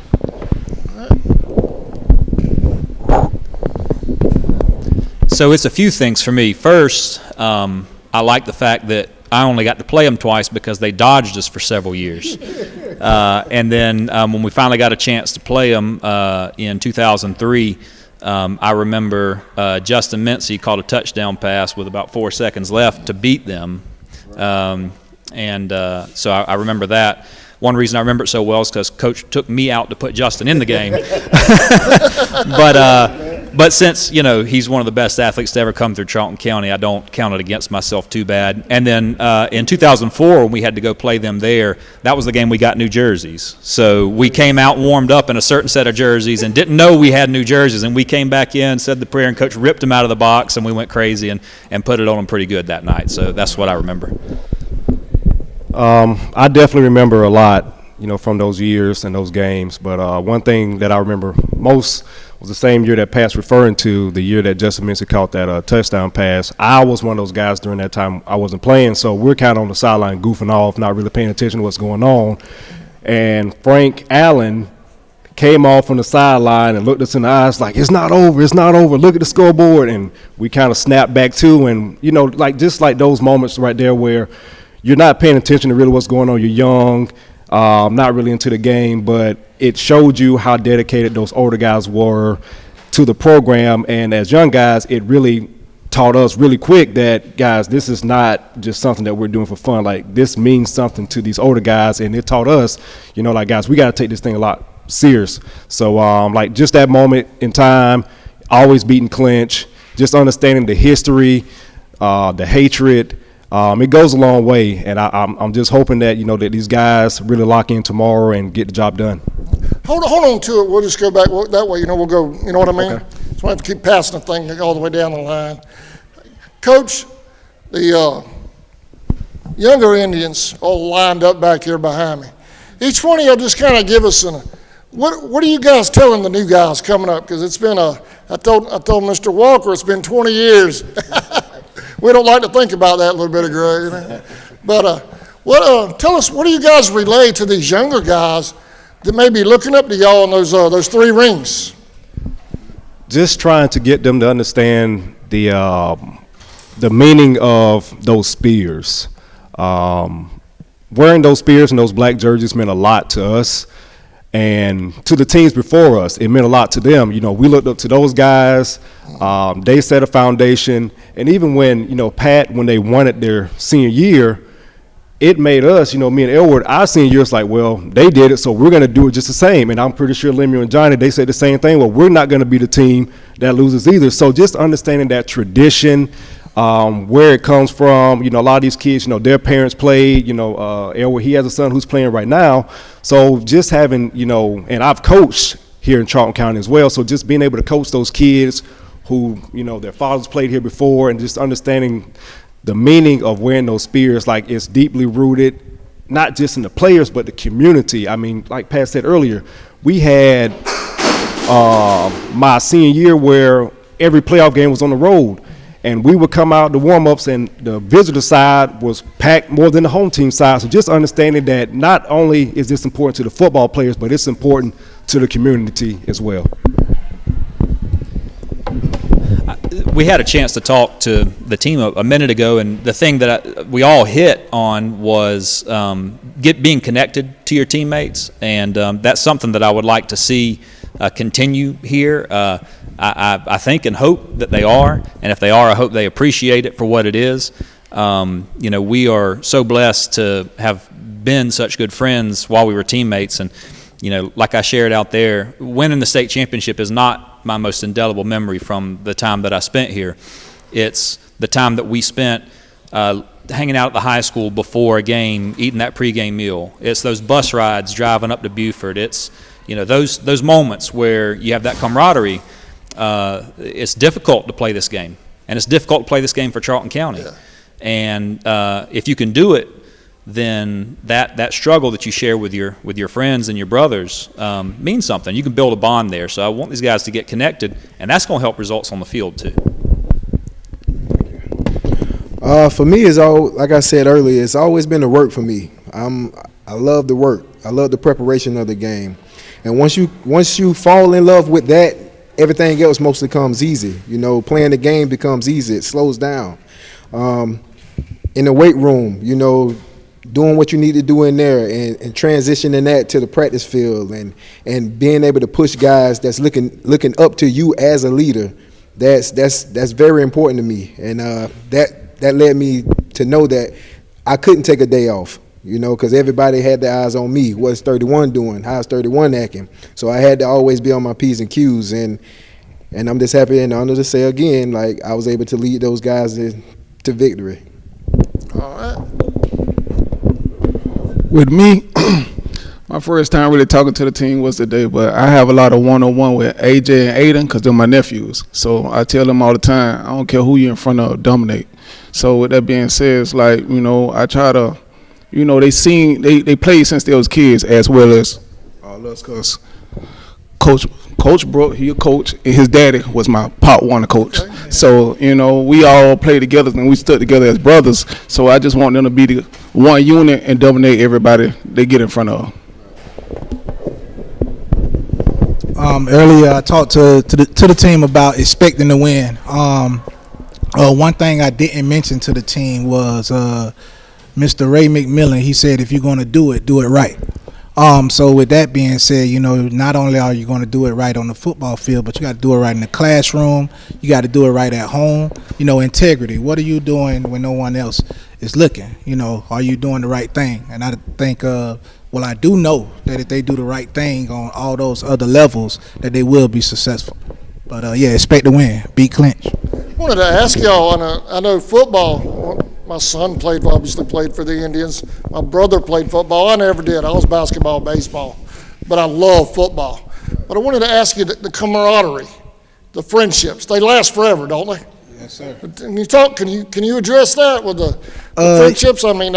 So it's a few things for me. First, I like the fact that I only got to play them twice because they dodged us for several years. And then when we finally got a chance to play them in 2003, I remember Justin Mincy caught a touchdown pass with about 4 seconds left to beat them. So I remember that. One reason I remember it so well is because Coach took me out to put Justin in the game. But since, he's one of the best athletes to ever come through Charlton County, I don't count it against myself too bad. And then in 2004, when we had to go play them there, that was the game we got new jerseys. So we came out and warmed up in a certain set of jerseys and didn't know we had new jerseys. And we came back in, said the prayer, and Coach ripped them out of the box, and we went crazy and put it on them pretty good that night. So that's what I remember. I definitely remember a lot, from those years and those games. But one thing that I remember most was the same year that Pat's referring to, the year that Justin Mincy caught that touchdown pass. I was one of those guys during that time I wasn't playing, so we're kind of on the sideline goofing off, not really paying attention to what's going on. And Frank Allen came off on the sideline and looked us in the eyes like, it's not over, look at the scoreboard. And we kind of snapped back too. And, just like those moments right there where you're not paying attention to really what's going on. You're young, not really into the game, but it showed you how dedicated those older guys were to the program. And as young guys, it really taught us really quick that, guys, this is not just something that we're doing for fun. Like, this means something to these older guys. And it taught us, guys, we got to take this thing a lot serious. So, just that moment in time, always beating Clinch, just understanding the history, the hatred. It goes a long way, and I'm just hoping that that these guys really lock in tomorrow and get the job done. Hold on to it. We'll just go back that way. We'll go. You know what I mean? Okay. So I have to keep passing the thing all the way down the line. Coach, the younger Indians all lined up back here behind me. Each one of you just kind of give us what are you guys telling the new guys coming up? Because it's been I told Mr. Walker it's been 20 years. We don't like to think about that a little bit ago, But tell us, what do you guys relay to these younger guys that may be looking up to y'all in those 3 rings? Just trying to get them to understand the meaning of those spears. Wearing those spears and those black jerseys meant a lot to us. And to the teams before us, it meant a lot to them. We looked up to those guys. They set a foundation. And even when, Pat, when they won it their senior year, it made us, me and Elwood, our senior year, it's like, well, they did it, so we're going to do it just the same. And I'm pretty sure Lemuel and Johnny, they said the same thing. Well, we're not going to be the team that loses either. So just understanding that tradition, where it comes from. A lot of these kids, their parents played. Elwood, he has a son who's playing right now. So just having, and I've coached here in Charlton County as well. So just being able to coach those kids who, their fathers played here before, and just understanding the meaning of wearing those spears, like it's deeply rooted, not just in the players, but the community. I mean, like Pat said earlier, we had my senior year where every playoff game was on the road. And we would come out to warm-ups, and the visitor side was packed more than the home team side. So just understanding that not only is this important to the football players, but it's important to the community as well. We had a chance to talk to the team a minute ago, and the thing that we all hit on was being connected to your teammates, and that's something that I would like to see continue here. I think and hope that they are, and if they are, I hope they appreciate it for what it is. We are so blessed to have been such good friends while we were teammates. And, like I shared out there, winning the state championship is not my most indelible memory from the time that I spent here. It's the time that we spent hanging out at the high school before a game, eating that pregame meal. It's those bus rides driving up to Buford. It's, those moments where you have that camaraderie. It's difficult to play this game, and it's difficult to play this game for Charlton County. Yeah. And if you can do it, then that struggle that you share with your friends and your brothers means something. You can build a bond there. So I want these guys to get connected, and that's going to help results on the field too. For me, like I said earlier, it's always been the work for me. I love the work. I love the preparation of the game. And once you fall in love with that, everything else mostly comes easy. Playing the game becomes easy. It slows down. In the weight room, doing what you need to do in there and transitioning that to the practice field and being able to push guys that's looking up to you as a leader, that's very important to me. And that led me to know that I couldn't take a day off, because everybody had their eyes on me. What's 31 doing? How's 31 acting? So I had to always be on my P's and Q's. And I'm just happy and honored to say again, like, I was able to lead those guys to victory. All right. With me, my first time really talking to the team was today, but I have a lot of one-on-one with AJ and Aiden because they're my nephews. So I tell them all the time, I don't care who you're in front of, dominate. So with that being said, it's like, I try to, they played since they was kids as well as us, because Coach Brooke, he a coach, and his daddy was my Pop Warner coach. Okay. So, we all play together and we stood together as brothers. So I just want them to be the one unit and dominate everybody they get in front of. Earlier I talked to the team about expecting to win. One thing I didn't mention to the team was Mr. Ray McMillan. He said, if you're going to do it right. So with that being said, not only are you going to do it right on the football field, but you got to do it right in the classroom. You got to do it right at home. Integrity. What are you doing when no one else is looking? Are you doing the right thing? And I think, I do know that if they do the right thing on all those other levels, that they will be successful. But, expect to win. Beat Clinch. I wanted to ask y'all, I know football, my son obviously played for the Indians. My brother played football. I never did. I was basketball, baseball. But I love football. But I wanted to ask you the camaraderie, the friendships. They last forever, don't they? Yes, sir. Can you address that with the friendships? I mean,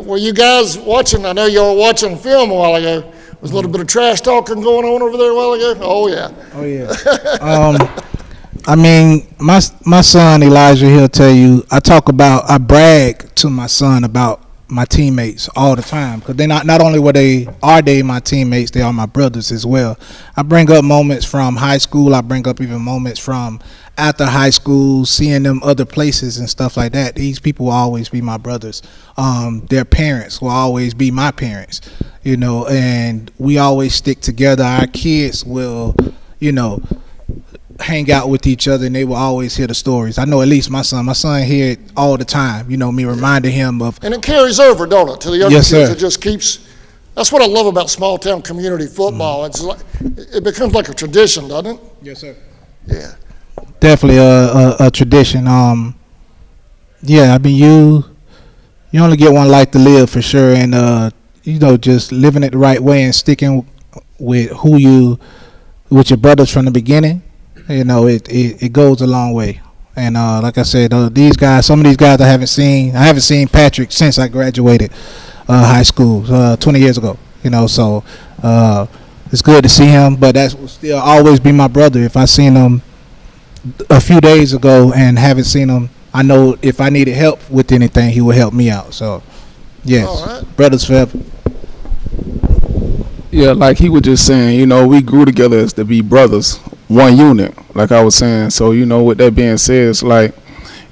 were you guys watching? I know you were watching film a while ago. Was a little bit of trash talking going on over there a while ago? Oh, yeah. Oh, yeah. I mean, my son Elijah, he'll tell you, I brag to my son about my teammates all the time, because they not only are they my teammates, they are my brothers as well. I bring up moments from high school. I bring up even moments from after high school, seeing them other places and stuff like that. These people will always be my brothers. Their parents will always be my parents, and we always stick together. Our kids will, hang out with each other, and they will always hear the stories. I know at least my son hear it all the time, me reminding him of. And it carries over, don't it, to the younger yes, kids? Sir. It just keeps. That's what I love about small town community football. It's like it becomes like a tradition, doesn't it? Yes, sir. Yeah. Definitely a tradition. Yeah, I mean you only get one life to live for sure, and just living it the right way and sticking with with your brothers from the beginning. It goes a long way. And like I said, some of these guys I haven't seen Patrick since I graduated high school 20 years ago. So it's good to see him, but that will still always be my brother. If I seen him a few days ago and haven't seen him, I know if I needed help with anything, he would help me out. So yes, right. Brothers forever. Yeah, like he was just saying, we grew together as to be brothers, one unit, like I was saying. So, with that being said, it's like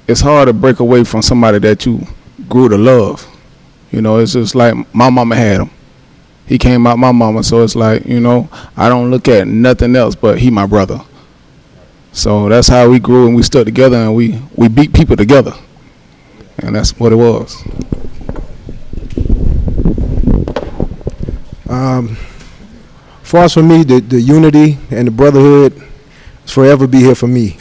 it's hard to break away from somebody that you grew to love. It's just like my mama had him. He came out my mama, so it's like, I don't look at nothing else but he my brother. So that's how we grew, and we stood together, and we beat people together. and that's what it was. Far as for me, the unity and the brotherhood will forever be here for me.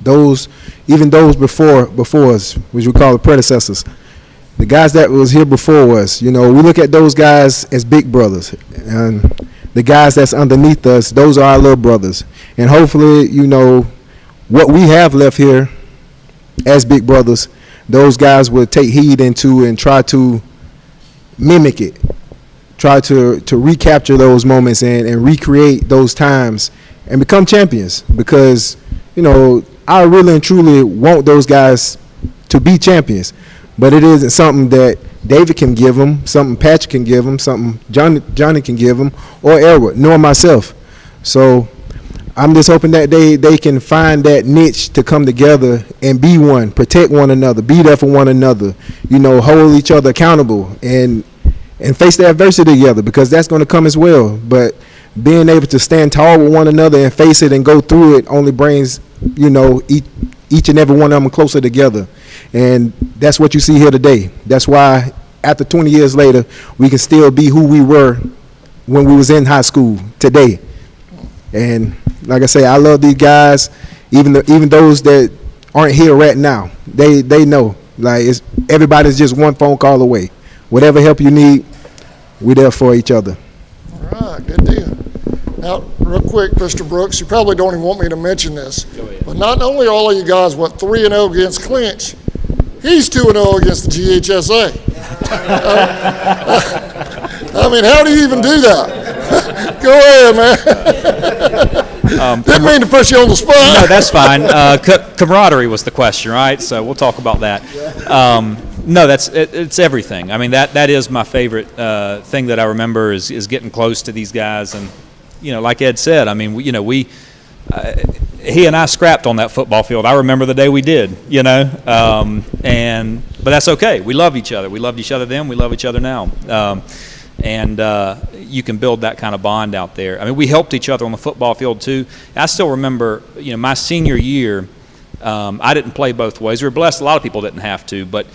Those before us, which we call the predecessors, the guys that was here before us, we look at those guys as big brothers, and the guys that's underneath us, those are our little brothers. And hopefully, what we have left here as big brothers, those guys will take heed into and try to mimic it, try to recapture those moments and recreate those times and become champions. Because, I really and truly want those guys to be champions. But it isn't something that David can give them, something Patrick can give them, something Johnny can give them, or Edward, nor myself. So I'm just hoping that they can find that niche to come together and be one, protect one another, be there for one another, hold each other accountable and face the adversity together, because that's going to come as well. But being able to stand tall with one another and face it and go through it only brings, each and every one of them closer together. And that's what you see here today. That's why after 20 years later, we can still be who we were when we was in high school today. And like I say, I love these guys, even those that aren't here right now. They know, like, everybody's just one phone call away. Whatever help you need, we're there for each other. All right, good deal. Now, real quick, Mr. Brooks, you probably don't even want me to mention this, but not only are all of you guys, 3-0 against Clinch, he's 2-0 against the GHSA. I mean, how do you even do that? Go ahead, man. Didn't mean to push you on the spot. No, that's fine. Camaraderie was the question, right? So we'll talk about that. No, it's everything. I mean, that is my favorite thing that I remember is getting close to these guys. And, like Ed said, I mean, he and I scrapped on that football field. I remember the day we did, but that's okay. We love each other. We loved each other then. We love each other now. And you can build that kind of bond out there. I mean, we helped each other on the football field too. I still remember, my senior year, I didn't play both ways. We were blessed. A lot of people didn't have to, but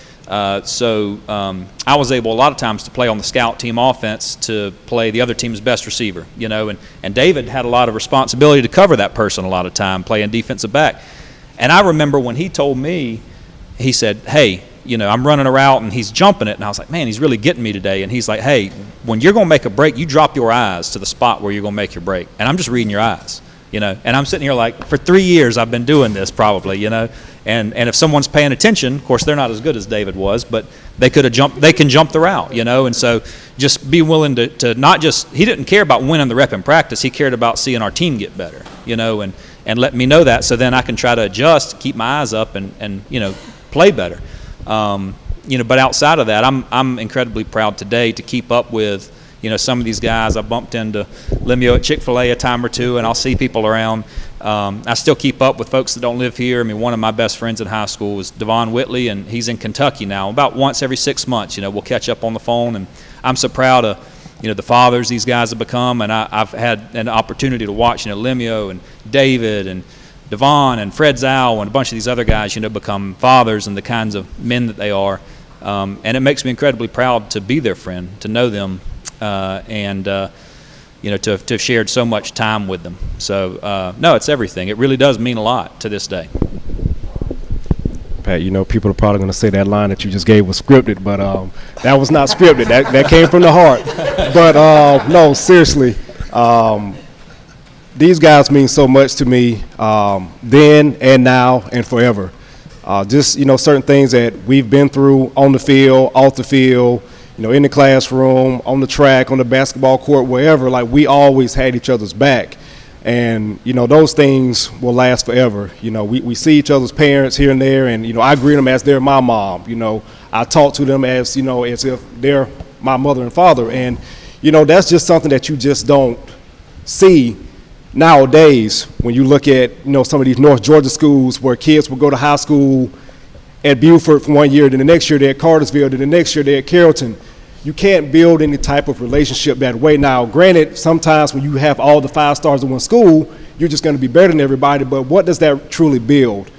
so I was able a lot of times to play on the scout team offense to play the other team's best receiver, and David had a lot of responsibility to cover that person a lot of time, playing defensive back. And I remember when he told me, he said, hey, I'm running a route and he's jumping it, and I was like, man, he's really getting me today. And he's like, hey, when you're going to make a break, you drop your eyes to the spot where you're going to make your break. And I'm just reading your eyes, and I'm sitting here like, for 3 years I've been doing this probably, and if someone's paying attention, of course they're not as good as David was, but they can jump the route, and so just be willing to not just, he didn't care about winning the rep in practice, he cared about seeing our team get better, and letting me know that, so then I can try to adjust, keep my eyes up and play better. But outside of that, I'm incredibly proud today to keep up with, some of these guys. I bumped into Lemuel at Chick-fil-A a time or two, and I'll see people around. I still keep up with folks that don't live here. I mean, one of my best friends in high school was Devon Whitley, and he's in Kentucky now. About once every 6 months, we'll catch up on the phone, and I'm so proud of, the fathers these guys have become, and I've had an opportunity to watch, Lemuel and David and Devon and Fred Zhao and a bunch of these other guys, become fathers and the kinds of men that they are. And it makes me incredibly proud to be their friend, to know them, and to have shared so much time with them. So, no, it's everything. It really does mean a lot to this day. Pat, people are probably going to say that line that you just gave was scripted, but that was not scripted. That came from the heart. But, no, seriously, these guys mean so much to me then and now and forever. Just, certain things that we've been through on the field, off the field, in the classroom, on the track, on the basketball court, wherever, like we always had each other's back. And, those things will last forever. We see each other's parents here and there, and, I greet them as they're my mom. I talk to them as, as if they're my mother and father. And, that's just something that you just don't see nowadays when you look at, some of these North Georgia schools where kids will go to high school at Beaufort for 1 year, then the next year they're at Cartersville, then the next year they're at Carrollton. You can't build any type of relationship that way. Now, granted, sometimes when you have all the 5 stars in one school, you're just going to be better than everybody, but what does that truly build?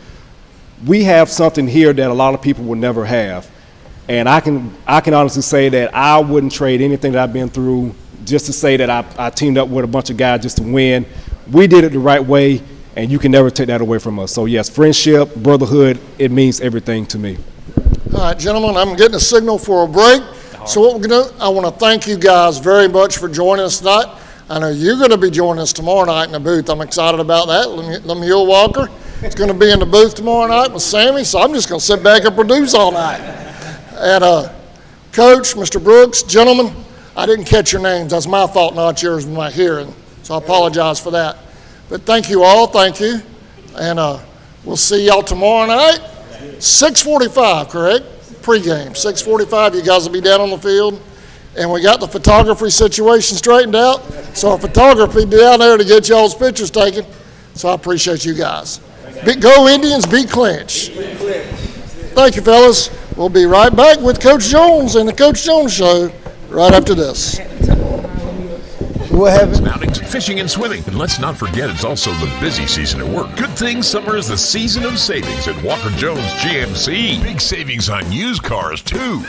we have something here that a lot of people will never have. And I can honestly say that I wouldn't trade anything that I've been through just to say that I teamed up with a bunch of guys just to win. We did it the right way, and you can never take that away from us. So, yes, friendship, brotherhood, it means everything to me. All right, gentlemen, I'm getting a signal for a break. So what we're going to do, I want to thank you guys very much for joining us tonight. I know you're going to be joining us tomorrow night in the booth. I'm excited about that. Lemuel Walker is going to be in the booth tomorrow night with Sammy, so I'm just going to sit back and produce all night. And Coach, Mr. Brooks, gentlemen, I didn't catch your names. That's my fault, not yours, with my hearing. So I apologize for that. But thank you all. Thank you. And we'll see y'all tomorrow night, 6:45, correct? Pre-game, 6:45. You guys will be down on the field. And we got the photography situation straightened out. So our photography down there to get y'all's pictures taken. So I appreciate you guys. Go Indians, beat Clinch. Thank you, fellas. We'll be right back with Coach Jones and the Coach Jones Show right after this. What happened? Outings, fishing and swimming. And let's not forget it's also the busy season at work. Good thing summer is the season of savings at Walker Jones GMC. Big savings on used cars, too.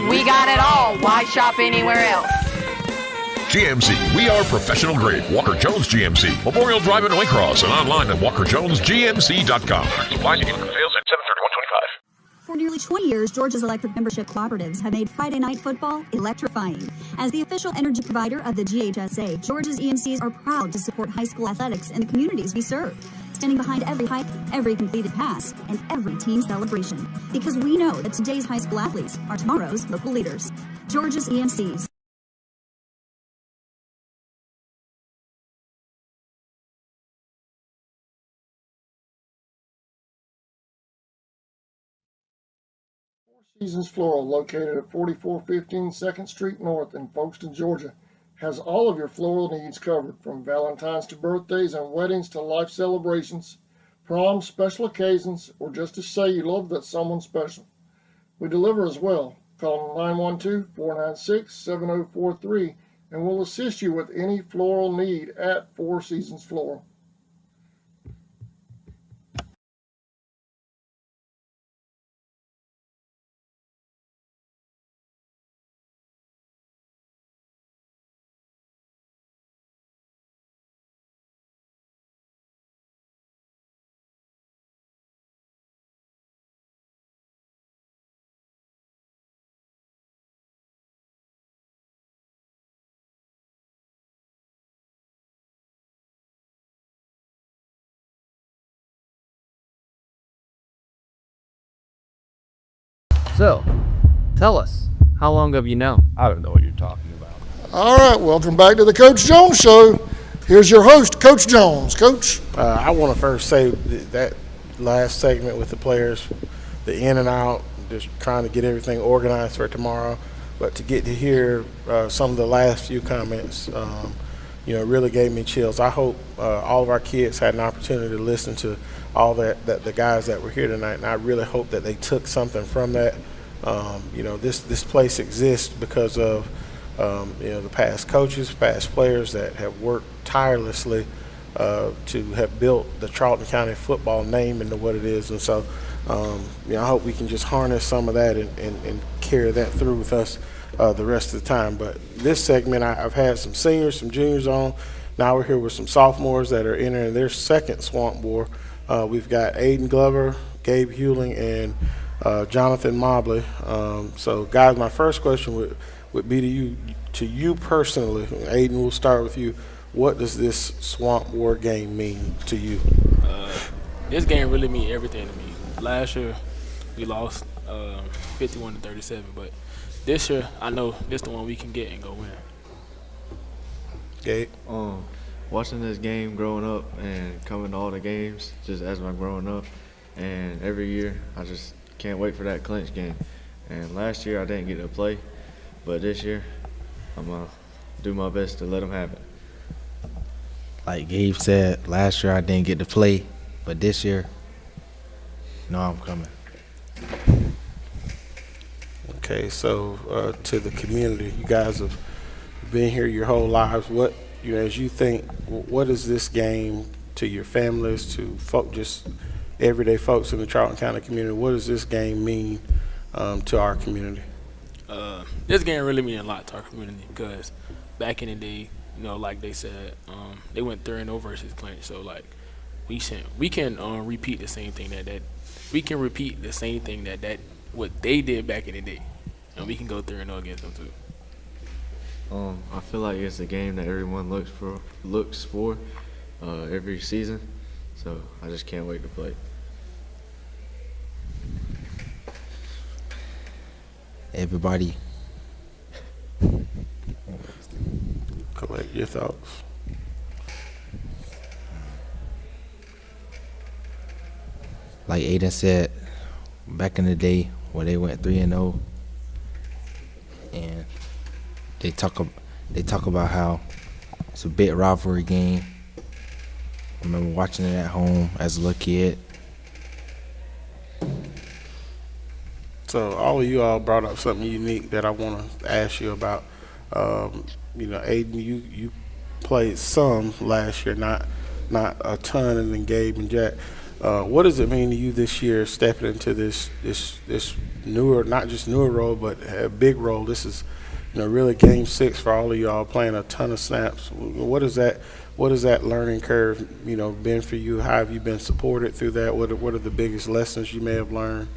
We got it all. Why shop anywhere else? GMC, we are professional grade. Walker Jones GMC, Memorial Drive in Waycross, and online at walkerjonesgmc.com. Supplies and fails at 7/31/25. For nearly 20 years, Georgia's electric membership cooperatives have made Friday night football electrifying. As the official energy provider of the GHSA, Georgia's EMCs are proud to support high school athletics in the communities we serve, standing behind every hike, every completed pass, and every team celebration. Because we know that today's high school athletes are tomorrow's local leaders. Georgia's EMCs. Seasons Floral, located at 4415 2nd Street North in Folkestone, Georgia, has all of your floral needs covered, from Valentine's to birthdays and weddings to life celebrations, proms, special occasions, or just to say you love that someone special. We deliver as well. Call 912-496-7043 and we'll assist you with any floral need at Four Seasons Floral. So, tell us, how long have you known? I don't know what you're talking about. All right, welcome back to the Coach Jones Show. Here's your host, Coach Jones. Coach? I want to first say that last segment with the players, the in and out, just trying to get everything organized for tomorrow. But to get to hear some of the last few comments, really gave me chills. I hope all of our kids had an opportunity to listen to all that the guys that were here tonight, and I really hope that they took something from that. This place exists because of the past coaches, past players that have worked tirelessly to have built the Charlton County football name into what it is. And so I hope we can just harness some of that and carry that through with us the rest of the time. But this segment, I've had some seniors, some juniors on. Now we're here with some sophomores that are entering their second Swamp War. We've got Aiden Glover, Gabe Hewling, and Jonathan Mobley. So, guys, my first question would be to you personally. Aiden, we'll start with you. What does this Swamp War game mean to you? This game really means everything to me. Last year, we lost 51-37, but this year, I know this is the one we can get and go win. Gabe? Watching this game growing up and coming to all the games just as I'm growing up, and every year I just can't wait for that clinch game. And last year I didn't get to play, but this year I'm going to do my best to let them have it. Like Gabe said, last year I didn't get to play, but this year, I'm coming. Okay, so to the community, you guys have been here your whole lives. As you think, what is this game to your families, to folk just everyday folks in the Charlton County community, what does this game mean to our community? This game really means a lot to our community because back in the day, like they said, they went 3-0 versus Clinch. So like we can repeat the same thing that what they did back in the day, and we can go 3-0 against them too. I feel like it's a game that everyone looks for every season, so I just can't wait to play. Everybody, collect your thoughts. like Aiden said, back in the day when they went 3-0, and they talk about how it's a big rivalry game. I remember watching it at home as a little kid. So all of you all brought up something unique that I want to ask you about. Aiden, you played some last year, not a ton, and then Gabe and Jack. What does it mean to you this year, stepping into this newer, not just newer role, but a big role? This is, really Game 6 for all of y'all, playing a ton of snaps. What is that learning curve, been for you? How have you been supported through that? What are the biggest lessons you may have learned?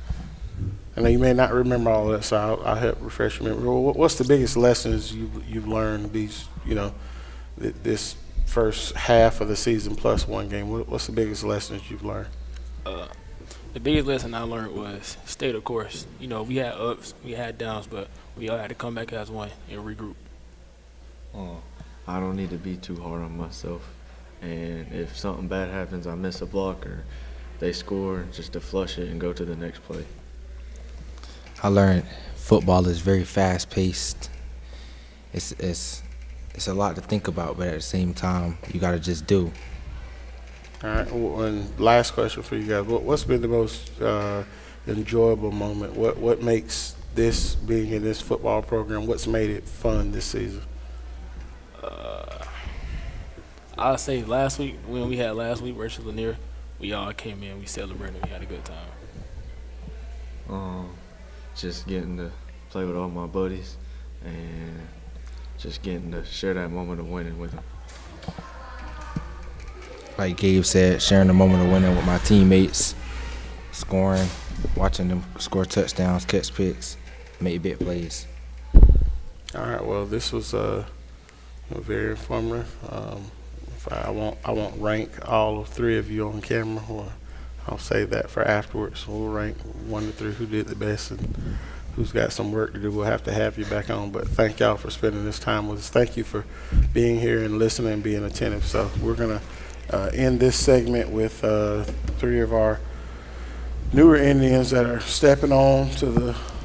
I know you may not remember all of that, so I'll help refresh your memory. What's the biggest lessons you've learned this first half of the season plus one game? What's the biggest lessons you've learned? The biggest lesson I learned was stay the course. We had ups, we had downs, but we all had to come back as one and regroup. I don't need to be too hard on myself, and if something bad happens, I miss a block or they score, just to flush it and go to the next play. I learned football is very fast-paced. It's a lot to think about, but at the same time, you got to just do. All right, and last question for you guys. What's been the most enjoyable moment? What makes this, being in this football program, what's made it fun this season? I'll say last week, when we had last week versus Lanier, we all came in, we celebrated, we had a good time. Just getting to play with all my buddies and just getting to share that moment of winning with them. Like Gabe said, sharing the moment of winning with my teammates, scoring, watching them score touchdowns, catch picks, make big plays. All right, well, this was very informative. I won't rank all three of you on camera, or I'll save that for afterwards. We'll rank 1 to 3 who did the best and who's got some work to do. We'll have to have you back on, but thank y'all for spending this time with us. Thank you for being here and listening and being attentive. So we're going to end this segment with 3 of our newer Indians that are stepping on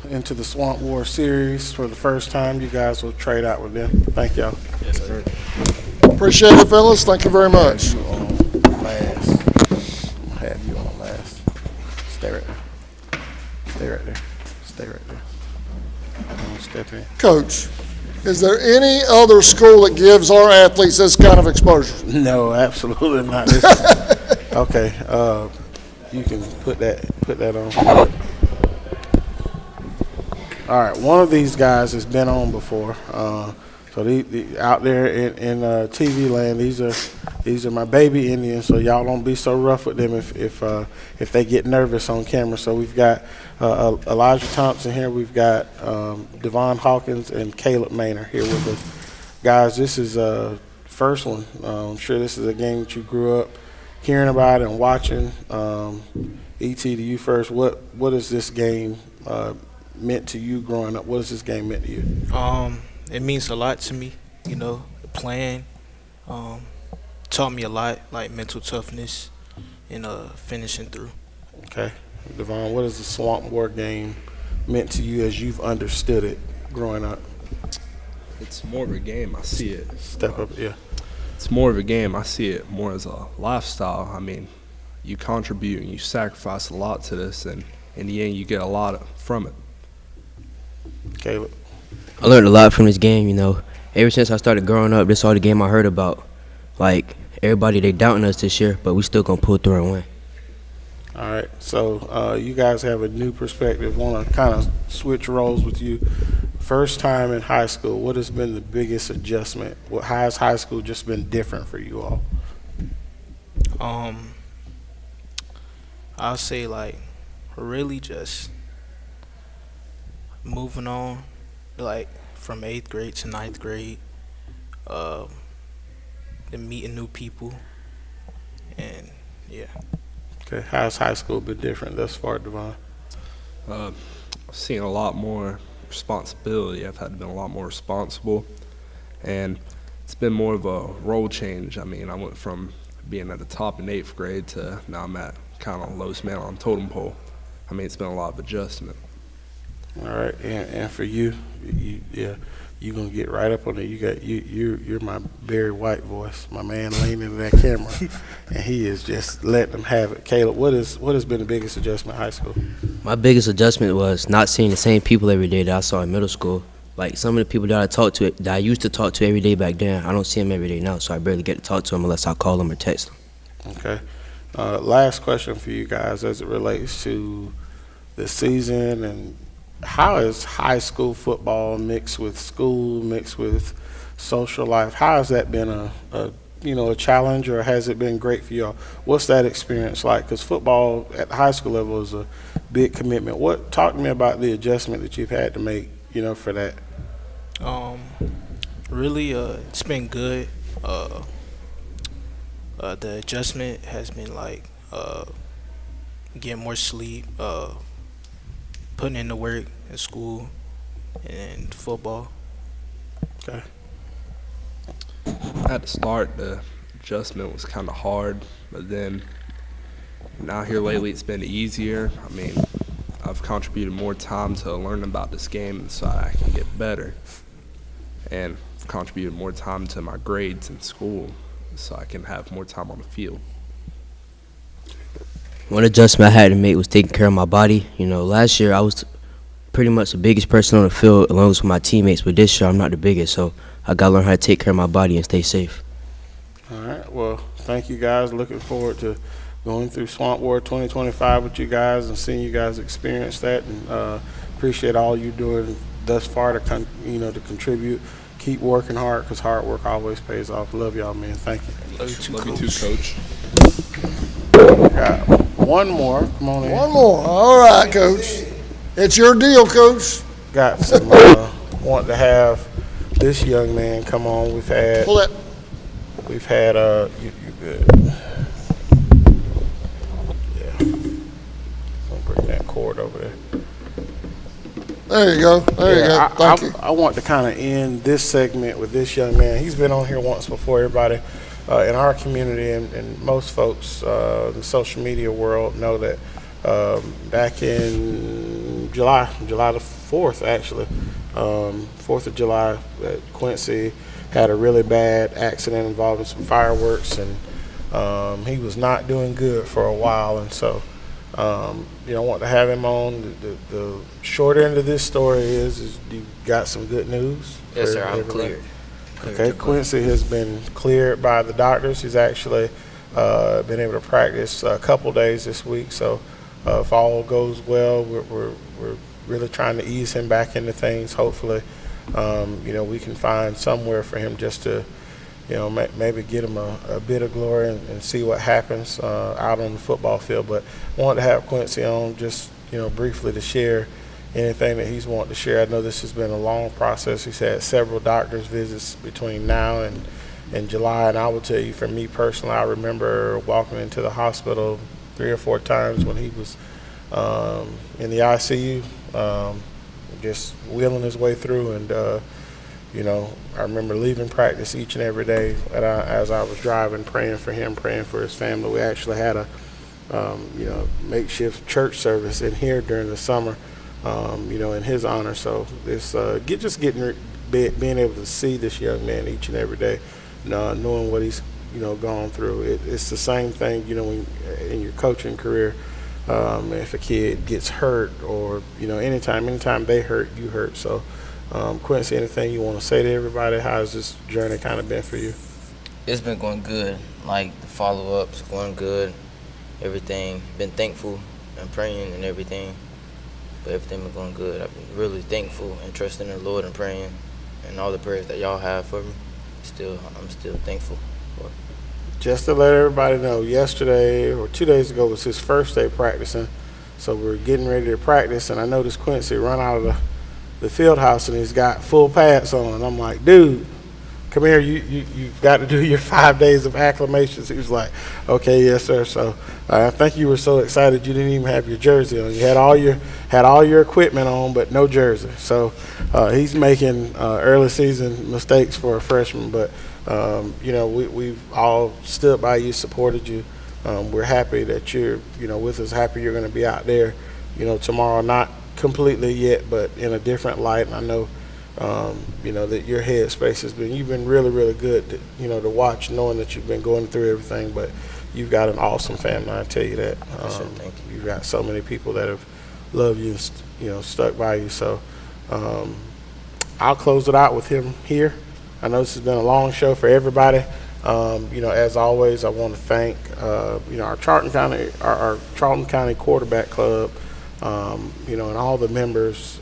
into the Swamp War series for the first time. You guys will trade out with them. Thank y'all. Yes, sir. Appreciate it, fellas. Thank you very much. Have you on last. Stay right there. Stay right there. Stay right there. Don't step in. Coach, is there any other school that gives our athletes this kind of exposure? No, absolutely not. Okay, you can put that on. All right, one of these guys has been on before. So out there in TV land, these are my baby Indians. So y'all don't be so rough with them if they get nervous on camera. So we've got Elijah Thompson here. We've got Devon Hawkins and Caleb Maynard here with us. Guys, this is first one. I'm sure this is a game that you grew up hearing about and watching. E.T., to you first. What is this game meant to you growing up? What has this game meant to you? It means a lot to me, the playing taught me a lot, like mental toughness and finishing through. Okay. Devon, what has the Swamp War game meant to you as you've understood it growing up? It's more of a game. I see it. Step up, yeah. It's more of a game. I see it more as a lifestyle. I mean, you contribute and you sacrifice a lot to this, and in the end, you get a lot from it. Caleb? I learned a lot from this game, Ever since I started growing up, this all the game I heard about. Like, everybody, they doubting us this year, but we still going to pull through and win. All right, so you guys have a new perspective. Want to kind of switch roles with you. First time in high school, what has been the biggest adjustment? How has high school just been different for you all? I'll say like really just moving on, like from 8th grade to 9th grade, then meeting new people, and yeah. Okay, how's high school been different thus far, Devon? I've seen a lot more responsibility. I've had to be a lot more responsible, and it's been more of a role change. I mean, I went from being at the top in 8th grade to now I'm at kind of lowest man on totem pole. I mean, it's been a lot of adjustment. All right, and for you you gonna get right up on it. You're my Barry White voice, my man leaning in that camera, and he is just letting them have it. Caleb, what has been the biggest adjustment in high school? My biggest adjustment was not seeing the same people every day that I saw in middle school. Like some of the people that I used to talk to every day back then, I don't see them every day now, so I barely get to talk to them unless I call them or text them. Okay. Last question for you guys as it relates to the season, and how is high school football mixed with school, mixed with social life? How has that been a challenge, or has it been great for y'all? What's that experience like? Because football at the high school level is a big commitment. Talk to me about the adjustment that you've had to make, for that. Really, it's been good. The adjustment has been like getting more sleep, putting in the work in school and football. Okay. At the start, the adjustment was kind of hard, but then now here lately it's been easier. I mean, I've contributed more time to learn about this game so I can get better, and I've contributed more time to my grades in school so I can have more time on the field. One adjustment I had to make was taking care of my body. Last year I was pretty much the biggest person on the field along with my teammates, but this year I'm not the biggest, so I got to learn how to take care of my body and stay safe. All right, well, thank you guys. Looking forward to going through Swamp War 2025 with you guys and seeing you guys experience that, and appreciate all you're doing thus far to contribute. Keep working hard, because hard work always pays off. Love y'all, man. Thank you. Love you too, Coach. Got one more. Come on in. One more. All right, Coach. It's your deal, Coach. Got some. Want to have this young man come on. We've had. Pull it. We've had. You good? Yeah. I'll bring that cord over there. There you go. There you go. Thank you. I want to kind of end this segment with this young man. He's been on here once before. Everybody in our community and most folks in the social media world know that back in July the 4th, actually, 4th of July, Quincy had a really bad accident involving some fireworks, and he was not doing good for a while, and so I want to have him on. The short end of this story is you got some good news. Yes, sir. I'm cleared. Okay, Quincy has been cleared by the doctors. He's actually been able to practice a couple days this week. So if all goes well, we're really trying to ease him back into things. Hopefully, we can find somewhere for him just to, maybe get him a bit of glory and see what happens out on the football field. But I wanted to have Quincy on just, briefly to share anything that he's wanted to share. I know this has been a long process. He's had several doctor's visits between now and July. And I will tell you, for me personally, I remember walking into the hospital 3 or 4 times when he was in the ICU, just wheeling his way through. And, I remember leaving practice each and every day as I was driving, praying for him, praying for his family. We actually had a, makeshift church service in here during the summer, in his honor. So this, being able to see this young man each and every day, knowing what he's, gone through. It's the same thing, when in your coaching career, if a kid gets hurt or, anytime they hurt, you hurt. So, Quincy, anything you want to say to everybody? How's this journey kind of been for you? It's been going good. Like, the follow-up's going good. everything. Been thankful and praying and everything, but everything been going good. I've been really thankful and trusting in the Lord and praying, and all the prayers that y'all have for me. I'm still thankful for it. Just to let everybody know, yesterday or 2 days ago was his first day practicing, so we're getting ready to practice, and I noticed Quincy run out of the field house and he's got full pads on, and I'm like, dude, come here, you've got to do your 5 days of acclimations. He was like, okay, yes, sir. So I think you were so excited you didn't even have your jersey on. You had all your equipment on, but no jersey. So he's making early season mistakes for a freshman, but we've all stood by you, supported you. We're happy that you're with us. Happy you're going to be out there, tomorrow. Not completely yet, but in a different light. And I know. That your headspace you've been really, really good to watch, knowing that you've been going through everything, but you've got an awesome family, I tell you that. Thank you. You've got so many people that have loved you and, stuck by you. So I'll close it out with him here. I know this has been a long show for everybody. As always, I want to thank, our Charlton County Quarterback Club, and all the members,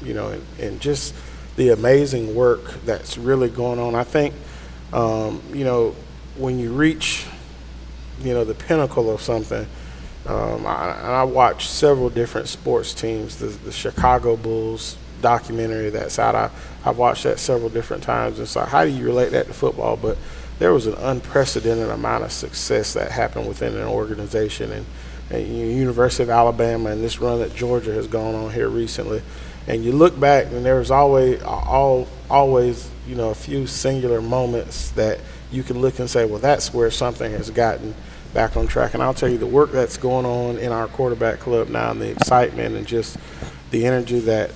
and just the amazing work that's really going on. I think, when you reach, the pinnacle of something, I watched several different sports teams, the Chicago Bulls documentary that's out. I've watched that several different times, and so how do you relate that to football? But there was an unprecedented amount of success that happened within an organization, and University of Alabama and this run that Georgia has gone on here recently. And you look back, and there's always a few singular moments that you can look and say, well, that's where something has gotten back on track. And I'll tell you, the work that's going on in our quarterback club now, and the excitement and just the energy that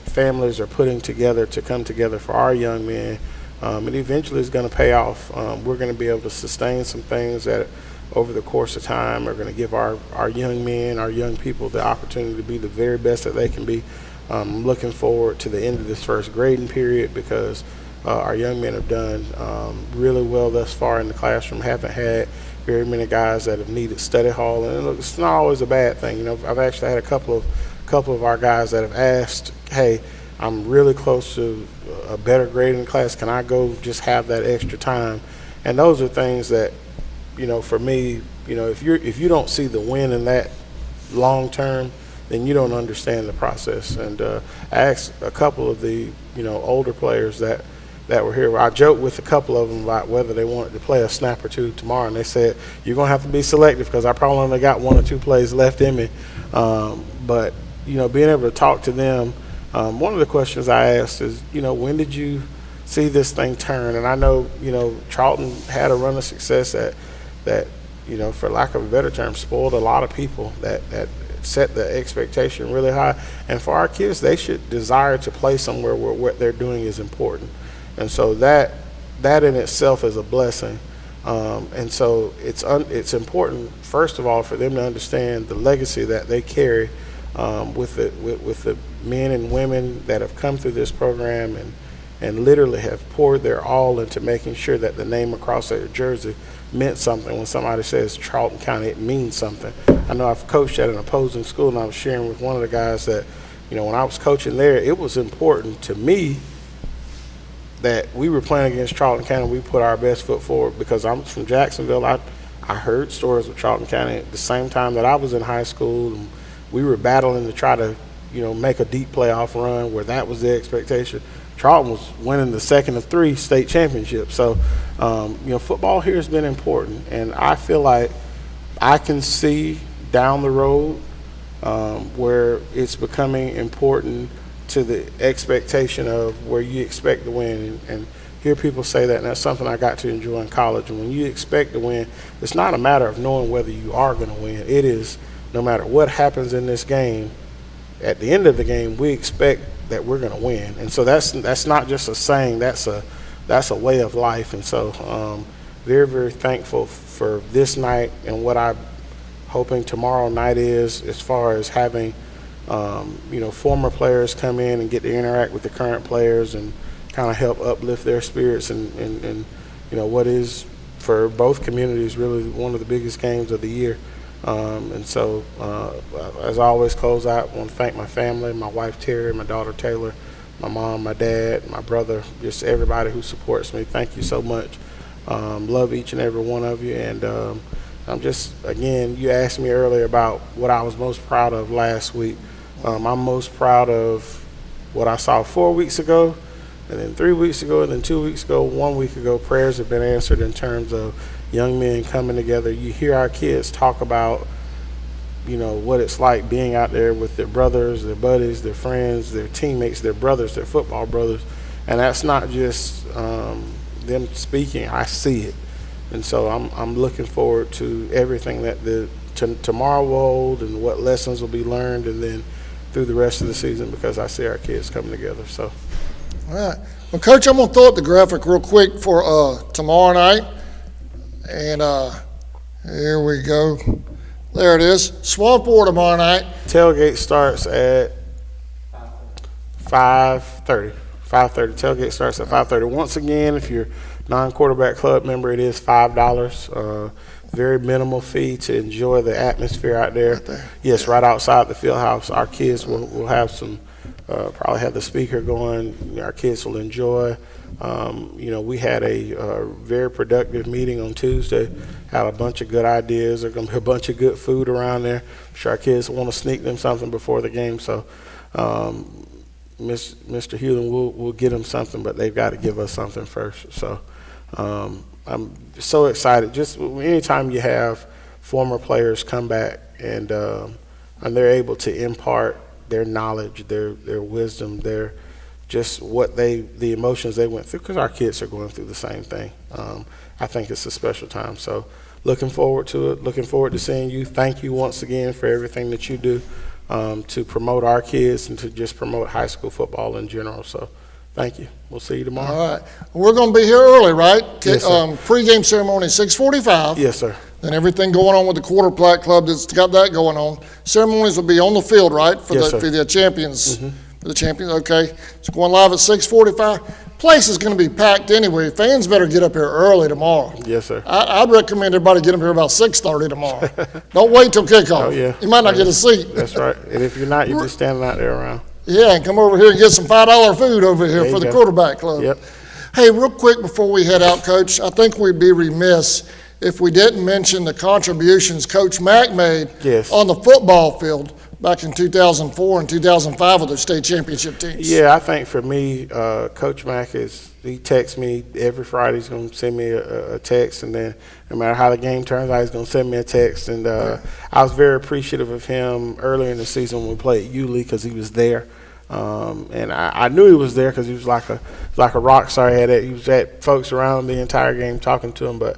families are putting together to come together for our young men, it eventually is going to pay off. We're going to be able to sustain some things that over the course of time are going to give our young men, our young people, the opportunity to be the very best that they can be. I'm looking forward to the end of this first grading period because our young men have done really well thus far in the classroom. Haven't had very many guys that have needed study hall, and look, it's not always a bad thing. I've actually had a couple of our guys that have asked, hey, I'm really close to a better grading class. Can I go just have that extra time? And those are things that, for me, if you don't see the win in that long term, then you don't understand the process. And I asked a couple of the older players that were here. I joked with a couple of them about whether they wanted to play a snap or two tomorrow, and they said, you're going to have to be selective because I probably only got 1 or 2 plays left in me. But being able to talk to them, one of the questions I asked is, when did you see this thing turn? And I know, Charlton had a run of success that for lack of a better term, spoiled a lot of people that set the expectation really high. And for our kids, they should desire to play somewhere where what they're doing is important. And so that in itself is a blessing. And so it's important, first of all, for them to understand the legacy that they carry with the men and women that have come through this program and literally have poured their all into making sure that the name across their jersey meant something. When somebody says Charlton County, it means something. I know I've coached at an opposing school, and I was sharing with one of the guys that, when I was coaching there, it was important to me that we were playing against Charlton County. We put our best foot forward because I'm from Jacksonville. I heard stories of Charlton County at the same time that I was in high school, and we were battling to try to, make a deep playoff run where that was the expectation. Charlton was winning the second of 3 state championships. So, football here has been important, and I feel like I can see down the road where it's becoming important to the expectation of where you expect to win. And hear people say that, and that's something I got to enjoy in college. And when you expect to win, it's not a matter of knowing whether you are going to win. It is, no matter what happens in this game, at the end of the game, we expect that we're going to win. And so that's not just a saying, that's a way of life. And so very, very thankful for this night and what I'm hoping tomorrow night is, as far as having former players come in and get to interact with the current players and kind of help uplift their spirits and what is for both communities really one of the biggest games of the year. And so, as I always close out, I want to thank my family, my wife Terry, my daughter Taylor, my mom, my dad, my brother, just everybody who supports me. Thank you so much. Love each and every one of you. And I'm just, again, you asked me earlier about what I was most proud of last week. I'm most proud of what I saw 4 weeks ago, and then 3 weeks ago, and then 2 weeks ago, 1 week ago. Prayers have been answered in terms of young men coming together. You hear our kids talk about, you know, what it's like being out there with their brothers, their buddies, their friends, their teammates, their brothers, their football brothers. And that's not just them speaking. I see it. And so I'm looking forward to everything that tomorrow will hold and what lessons will be learned, and then through the rest of the season, because I see our kids coming together. So, all right. Well, Coach, I'm going to throw up the graphic real quick for tomorrow night. And here we go. There it is. Swampore tomorrow night. Tailgate starts at 5:30. 5:30. Tailgate starts at 5:30. Once again, if you're non-quarterback club member, it is $5. Very minimal fee to enjoy the atmosphere out there. Right there. Yes, right outside the field house. Our kids will have some, probably have the speaker going. Our kids will enjoy. You know, we had a very productive meeting on Tuesday. Had a bunch of good ideas. There's going to be a bunch of good food around there. I'm sure our kids want to sneak them something before the game. So, Mr. Hewlin, we'll get them something, but they've got to give us something first. So, I'm so excited. Just anytime you have former players come back and they're able to impart their knowledge, their wisdom, their just the emotions they went through, because our kids are going through the same thing. I think it's a special time. So looking forward to it, looking forward to seeing you. Thank you once again for everything that you do to promote our kids and to just promote high school football in general. So thank you. We'll see you tomorrow. All right. We're going to be here early, right? Yes, sir. Pre-game ceremony, 6:45. Yes, sir. Then everything going on with the quarter plaque club that's got that going on. Ceremonies will be on the field, right? For Yes, the sir. for the champions. Mhm. For the champions, okay. It's going live at 6:45. Place is going to be packed anyway. Fans better get up here early tomorrow. Yes, sir. I'd recommend everybody get up here about 6:30 tomorrow. Don't wait till kickoff. Oh, yeah. You might not get a seat. That's right. And if you're not, you're just standing out there around. Yeah, and come over here and get some $5 food over here There for you the go. quarterback club. Yep. Hey, real quick before we head out, Coach, I think we'd be remiss if we didn't mention the contributions Coach Mack made Yes. on the football field back in 2004 and 2005 with their state championship teams. Yeah, I think for me, Coach Mack he texts me every Friday. He's going to send me a text, and then no matter how the game turns out, he's going to send me a text. And I was very appreciative of him earlier in the season when we played Yulee, because he was there. And I knew he was there because he was like a rock star. He was at folks around the entire game talking to him, but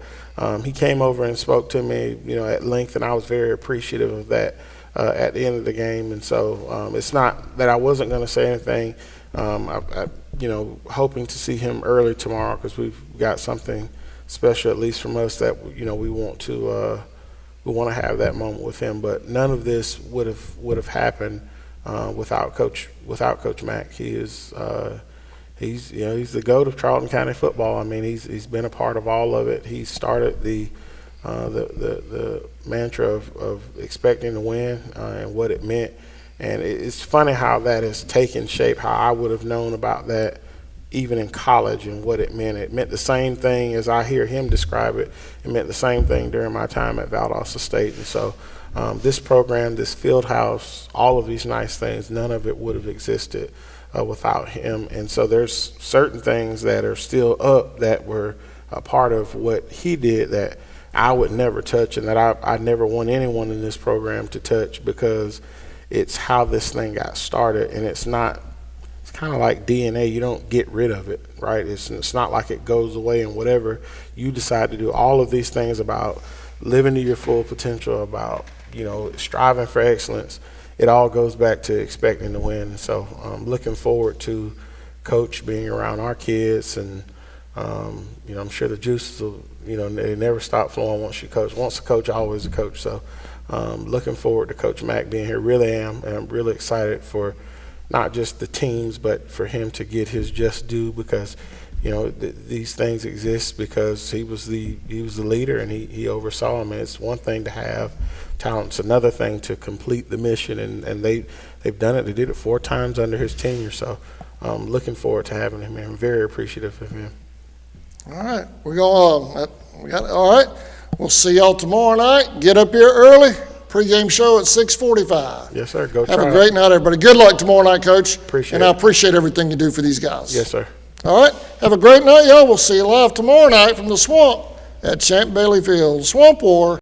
he came over and spoke to me, at length, and I was very appreciative of that at the end of the game. And so it's not that I wasn't going to say anything. Hoping to see him early tomorrow, because we've got something special, at least from us, that we want to have that moment with him. But none of this would have happened without Coach Mack. He is he's the GOAT of Charlton County football. I mean, he's been a part of all of it. He started the mantra of expecting to win and what it meant. And it's funny how that has taken shape, how I would have known about that even in college and what it meant. It meant the same thing as I hear him describe it. It meant the same thing during my time at Valdosta State. And so this program, this field house, all of these nice things, none of it would have existed without him. And so there's certain things that are still up that were a part of what he did that I would never touch, and that I never want anyone in this program to touch, because it's how this thing got started. And it's kind of like DNA. You don't get rid of it, right? It's not like it goes away, and whatever you decide to do, all of these things about living to your full potential, about striving for excellence, it all goes back to expecting to win. And so I'm looking forward to Coach being around our kids, and I'm sure the juices will, they never stop flowing once you coach. Once a coach, always a coach. So looking forward to Coach Mack being here. Really am, and I'm really excited for not just the teams, but for him to get his just due, because these things exist because he was the leader and he oversaw them. And it's one thing to have talent; it's another thing to complete the mission. And they've done it. They did it 4 times under his tenure. So I'm looking forward to having him. I'm very appreciative of him. All right, all right. We'll see y'all tomorrow night. Get up here early. Pre-game show at 6:45. Yes, sir. Go Have try a great night, everybody. Good luck tomorrow night, Coach. Appreciate and it. I appreciate everything you do for these guys. Yes, sir. All right. Have a great night, y'all. We'll see you live tomorrow night from the Swamp at Champ Bailey Field. Swamp War.